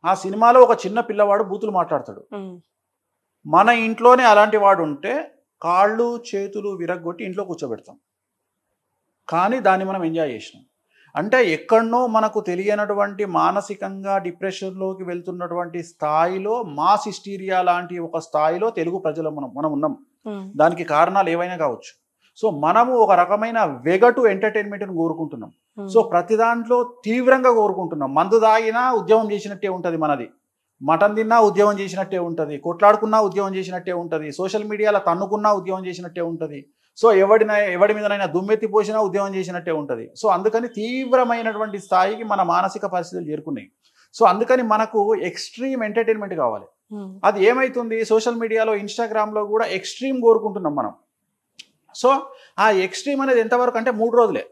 ఆ సినిమాలో ఒక చిన్న పిల్లవాడు బూతులు మాట్లాడతాడు. మన ఇంట్లోనే అలాంటి వాడు ఉంటే కాళ్ళు చేతులు విరగ్గొట్టి ఇంట్లో కూర్చోబెడతాం, కానీ దాన్ని మనం ఎంజాయ్ చేసినాం. అంటే ఎక్కడనో మనకు తెలియనటువంటి మానసికంగా డిప్రెషన్లోకి వెళ్తున్నటువంటి స్థాయిలో, మాస్ హిస్టీరియా లాంటి ఒక స్థాయిలో తెలుగు ప్రజలు మనం ఉన్నాం. దానికి కారణాలు ఏవైనా కావచ్చు. సో మనము ఒక రకమైన వెగటు ఎంటర్టైన్మెంట్ని కోరుకుంటున్నాం. సో ప్రతి దాంట్లో తీవ్రంగా కోరుకుంటున్నాం. మందు తాగినా ఉద్యమం చేసినట్టే ఉంటుంది మనది, మటన్ తిన్నా ఉద్యమం చేసినట్టే ఉంటుంది, కొట్లాడుకున్నా ఉద్యమం చేసినట్టే ఉంటుంది, సోషల్ మీడియాలో తన్నుకున్నా ఉద్యమం చేసినట్టే ఉంటుంది. సో ఎవడి మీదనైనా దుమ్మెత్తి పోసినా ఉద్యమం చేసినట్టే ఉంటుంది. సో అందుకని తీవ్రమైనటువంటి స్థాయికి మన మానసిక పరిస్థితులు చేరుకున్నాయి. సో అందుకని మనకు ఎక్స్ట్రీమ్ ఎంటర్టైన్మెంట్ కావాలి. అది ఏమైతుంది, సోషల్ మీడియాలో ఇన్స్టాగ్రామ్లో కూడా ఎక్స్ట్రీమ్ కోరుకుంటున్నాం మనం. సో ఆ ఎక్స్ట్రీమ్ అనేది ఎంతవరకు అంటే 3 రోజులే.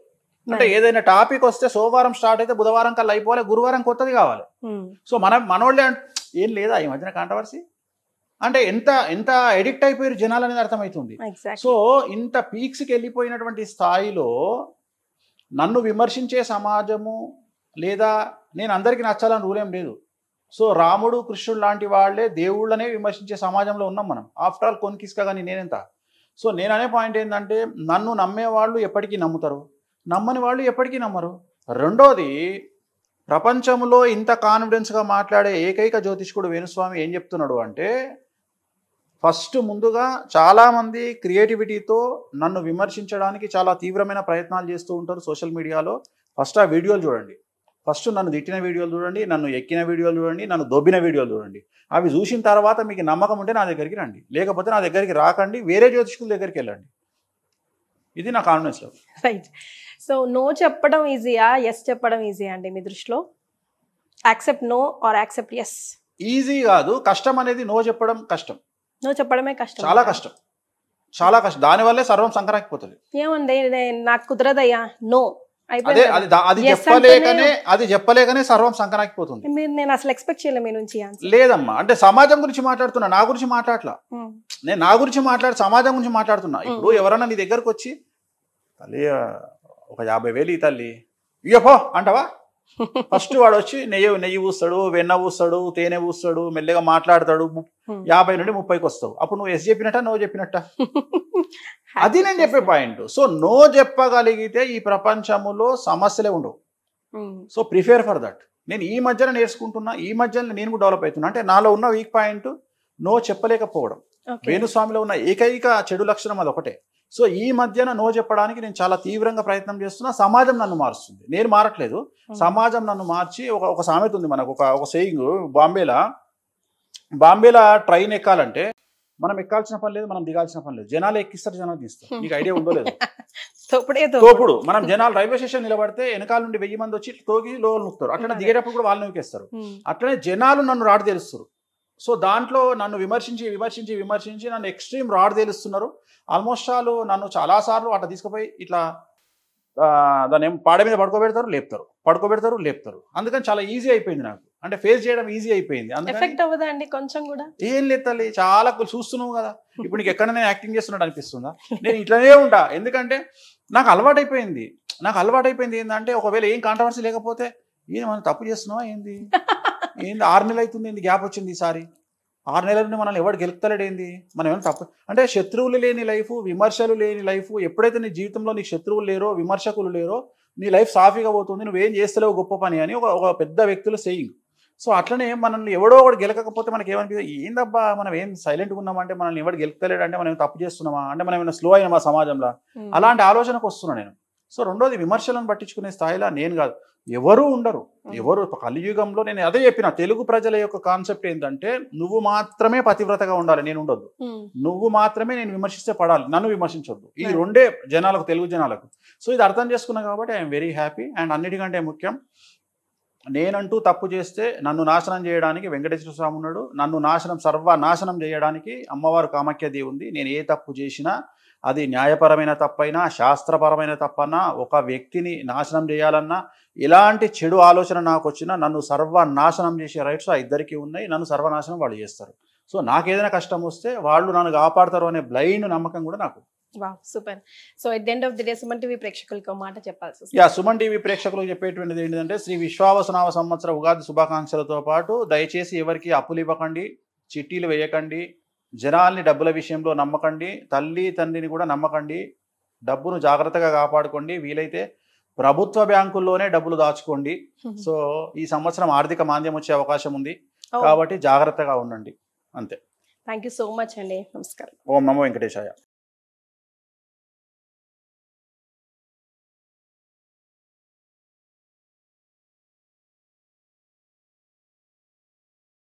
అంటే ఏదైనా టాపిక్ వస్తే సోమవారం స్టార్ట్ అయితే బుధవారం కల్లా అయిపోవాలి, గురువారం కొత్తది కావాలి. సో మనోళ్ళే ఏం లేదా ఈ మధ్యన కాంట్రవర్సీ అంటే ఎంత ఎడిక్ట్ అయిపోయారు జనాలు అనేది అర్థమవుతుంది. సో ఇంత పీక్స్కి వెళ్ళిపోయినటువంటి స్థాయిలో నన్ను విమర్శించే సమాజము, లేదా నేను అందరికీ నచ్చాలని రూల్ ఏం లేదు. సో రాముడు కృష్ణుడు లాంటి వాళ్ళే దేవుళ్ళనే విమర్శించే సమాజంలో ఉన్నాం మనం. ఆఫ్టర్ ఆల్ కొనికిస్కా కానీ నేనెంత. సో నేను అనే పాయింట్ ఏంటంటే, నన్ను నమ్మే వాళ్ళు ఎప్పటికీ నమ్ముతారు, నమ్మని వాళ్ళు ఎప్పటికీ నమ్మరు. రెండోది, ప్రపంచంలో ఇంత కాన్ఫిడెన్స్గా మాట్లాడే ఏకైక జ్యోతిష్కుడు వేణుస్వామి ఏం చెప్తున్నాడు అంటే, ఫస్ట్ ముందుగా చాలామంది క్రియేటివిటీతో నన్ను విమర్శించడానికి చాలా తీవ్రమైన ప్రయత్నాలు చేస్తూ ఉంటారు సోషల్ మీడియాలో. ఫస్ట్ ఆ వీడియోలు చూడండి, ఫస్ట్ నన్ను తిట్టిన వీడియోలు చూడండి, నన్ను ఎక్కిన వీడియోలు చూడండి, నన్ను దొబ్బిన వీడియోలు చూడండి. అవి చూసిన తర్వాత మీకు నమ్మకం ఉంటే నా దగ్గరికి రండి, లేకపోతే నా దగ్గరికి రాకండి, వేరే జ్యోతిష్కుల దగ్గరికి వెళ్ళండి. ఇది నా confidence level. Right. So no చెప్పడం ఈజీయా, ఎస్ చెప్పడం ఈజీ అండి మీ దృష్టిలో? Accept no or accept yes? Easy కాదు, కష్టం అనేది. నో చెప్పడం కష్టం, నో చెప్పడమే కష్టం, చాలా కష్టం, చాలా కష్టం. దానివల్లే సర్వం సంకరాకపోతుంది. ఏముంది, నాకు కుదరదయ్యా, నో అదే అది చెప్పలేకనే సర్వం సంకరాకపోతుంది. నేను అసలు ఎక్స్పెక్ట్ చేయలేదు మీ నుంచి. లేదమ్మా, అంటే సమాజం గురించి మాట్లాడుతున్నా, నా గురించి మాట్లాడలా. నేను నా గురించి సమాజం గురించి మాట్లాడుతున్నా. ఇప్పుడు ఎవరన్నా నీ దగ్గరకు వచ్చి, తల్లి ఒక 50,000 ఈ తల్లి ఇయ్యపో అంటావా? ఫస్ట్ వాడు వచ్చి నెయ్యి పూస్తాడు, వెన్న పూస్తాడు, తేనె పూస్తాడు, మెల్లగా మాట్లాడతాడు, 50 నుండి 30కి వస్తావు. అప్పుడు నువ్వు ఎస్ చెప్పినట్ట, నో చెప్పినట్ట? అది నేను చెప్పే పాయింట్. సో నో చెప్పగలిగితే ఈ ప్రపంచంలో సమస్యలే ఉండవు. So prefer for that. నేను ఈ మధ్యన నేర్చుకుంటున్నా, ఈ మధ్యన నేను కూడా డెవలప్ అవుతున్నా. అంటే నాలో ఉన్న వీక్ పాయింట్ నో చెప్పలేకపోవడం. వేణుస్వామిలో ఉన్న ఏకైక చెడు లక్షణం అది ఒకటే. సో ఈ మధ్యన నో చెప్పడానికి నేను చాలా తీవ్రంగా ప్రయత్నం చేస్తున్నా. సమాజం నన్ను మారుస్తుంది, నేను మారట్లేదు. సమాజం నన్ను మార్చి, ఒక సామెత ఉంది మనకు, ఒక సేయింగ్. బాంబేలో ట్రైన్ ఎక్కాలంటే మనం ఎక్కాల్సిన పని లేదు, మనం దిగాల్సిన పని లేదు. జనాలు ఎక్కిస్తారు, జనాలు తీస్తారు. నీకు ఐడియా ఉందో లేదు? తోపుడు. మనం జనాలు రైల్వే స్టేషన్ నిలబడితే వెనకాల నుండి 1000 మంది వచ్చి తోగి లోలు నొక్కుతారు. అట్లనే దిగేటప్పుడు కూడా వాళ్ళు నొక్కేస్తారు. అట్లనే జనాలు నన్ను రాడు తెలుస్తారు. సో దాంట్లో నన్ను విమర్శించి నన్ను ఎక్స్ట్రీమ్ రాడ్ తేలుస్తున్నారు. ఆల్మోస్ట్ ఆల్ నన్ను చాలాసార్లు అట్లా తీసుకుపోయి ఇట్లా దాన్ని పాడ మీద పడుకోబెడతారు, లేపుతారు. అందుకని చాలా ఈజీ అయిపోయింది నాకు. అంటే ఫేస్ చేయడం ఈజీ అయిపోయింది. కొంచెం కూడా ఏం లేదు తల్లి, చాలా చూస్తున్నావు కదా. ఇప్పుడు నీకు ఎక్కడ నేను యాక్టింగ్ చేస్తున్నట్టు అనిపిస్తుందా? నేను ఇట్లనే ఉంటా. ఎందుకంటే నాకు అలవాటైపోయింది. ఏంటంటే, ఒకవేళ ఏం కాంట్రవర్సీ లేకపోతే మనం తప్పు చేస్తున్నావా ఏంది 6 నెలలు అవుతుంది, ఏంది గ్యాప్ వచ్చింది ఈసారి, 6 నెలల నుండి మనల్ని ఎవరు గెలుపుతలేడేంది, మనం ఏమైనా తప్పు అంటే శత్రువులు లేని లైఫ్, విమర్శలు లేని లైఫ్. ఎప్పుడైతే నీ జీవితంలో నీకు శత్రువులు లేరో, విమర్శకులు లేరో, నీ లైఫ్ సాఫీగా పోతుంది. నువ్వేం చేస్తలేవు గొప్ప పని అని ఒక పెద్ద వ్యక్తులు సేయింగ్. సో అట్లనే మనల్ని ఎవడో ఒకటి గెలకపోతే మనకి ఏమనిపిస్తుంది, ఏందబ్బా మనం ఏం సైలెంట్గా ఉన్నామంటే, మనల్ని ఎవరు గెలుపుతలేడంటే మనం తప్పు చేస్తున్నామా, అంటే మనం ఏమైనా స్లో అయినా మా సమాజంలో, అలాంటి ఆలోచనకు వస్తున్నా నేను. సో రెండోది, విమర్శలను పట్టించుకునే స్థాయిలో నేను కాదు, ఎవరు ఉండరు. కలియుగంలో నేను అదే చెప్పిన, తెలుగు ప్రజల యొక్క కాన్సెప్ట్ ఏంటంటే, నువ్వు మాత్రమే పతివ్రతగా ఉండాలి, నేను ఉండొద్దు. నువ్వు మాత్రమే నేను విమర్శిస్తే పడాలి, నన్ను విమర్శించొద్దు. ఈ రెండే జనాలకు, తెలుగు జనాలకు. సో ఇది అర్థం చేసుకున్నా కాబట్టి ఐఎమ్ వెరీ హ్యాపీ. అండ్ అన్నిటికంటే ముఖ్యం, నేనంటూ తప్పు చేస్తే నన్ను నాశనం చేయడానికి వెంకటేశ్వర స్వామి ఉన్నాడు, నన్ను సర్వనాశనం చేయడానికి అమ్మవారు కామాఖ్యాదేవి ఉంది. నేను ఏ తప్పు చేసినా అది న్యాయపరమైన తప్పైనా శాస్త్రపరమైన తప్పన్నా, ఒక వ్యక్తిని నాశనం చేయాలన్నా, ఎలాంటి చెడు ఆలోచన నాకు వచ్చినా నన్ను సర్వనాశనం చేసే రైట్స్ ఆ ఇద్దరికి ఉన్నాయి. నన్ను సర్వనాశనం వాళ్ళు చేస్తారు. సో నాకు ఏదైనా కష్టం వస్తే వాళ్ళు నన్ను కాపాడతారు అనే బ్లైండ్ నమ్మకం కూడా నాకు. Wow, super. So at the end of the day Suman TV ప్రేక్షకులకు ఒక మాట చెప్పాల్సి వస్తుంది. యా, సుమన్ టీవీ ప్రేక్షకులకు చెప్పేటువంటిది ఏంటంటే, శ్రీ విశ్వావసునామ సంవత్సర ఉగాది శుభాకాంక్షలతో పాటు దయచేసి ఎవరికి అప్పులు ఇవ్వకండి, చిట్టీలు వేయకండి, జనాల్ని డబ్బుల విషయంలో నమ్మకండి, తల్లి తండ్రిని కూడా నమ్మకండి, డబ్బును జాగ్రత్తగా కాపాడుకోండి, వీలైతే ప్రభుత్వ బ్యాంకుల్లోనే డబ్బులు దాచుకోండి. సో ఈ సంవత్సరం ఆర్థిక మాంద్యం వచ్చే అవకాశం ఉంది కాబట్టి జాగ్రత్తగా ఉండండి, అంతే. థ్యాంక్ యూ సో మచ్ అండి. నమస్కారం. ఓం నమో వెంకటేశాయ.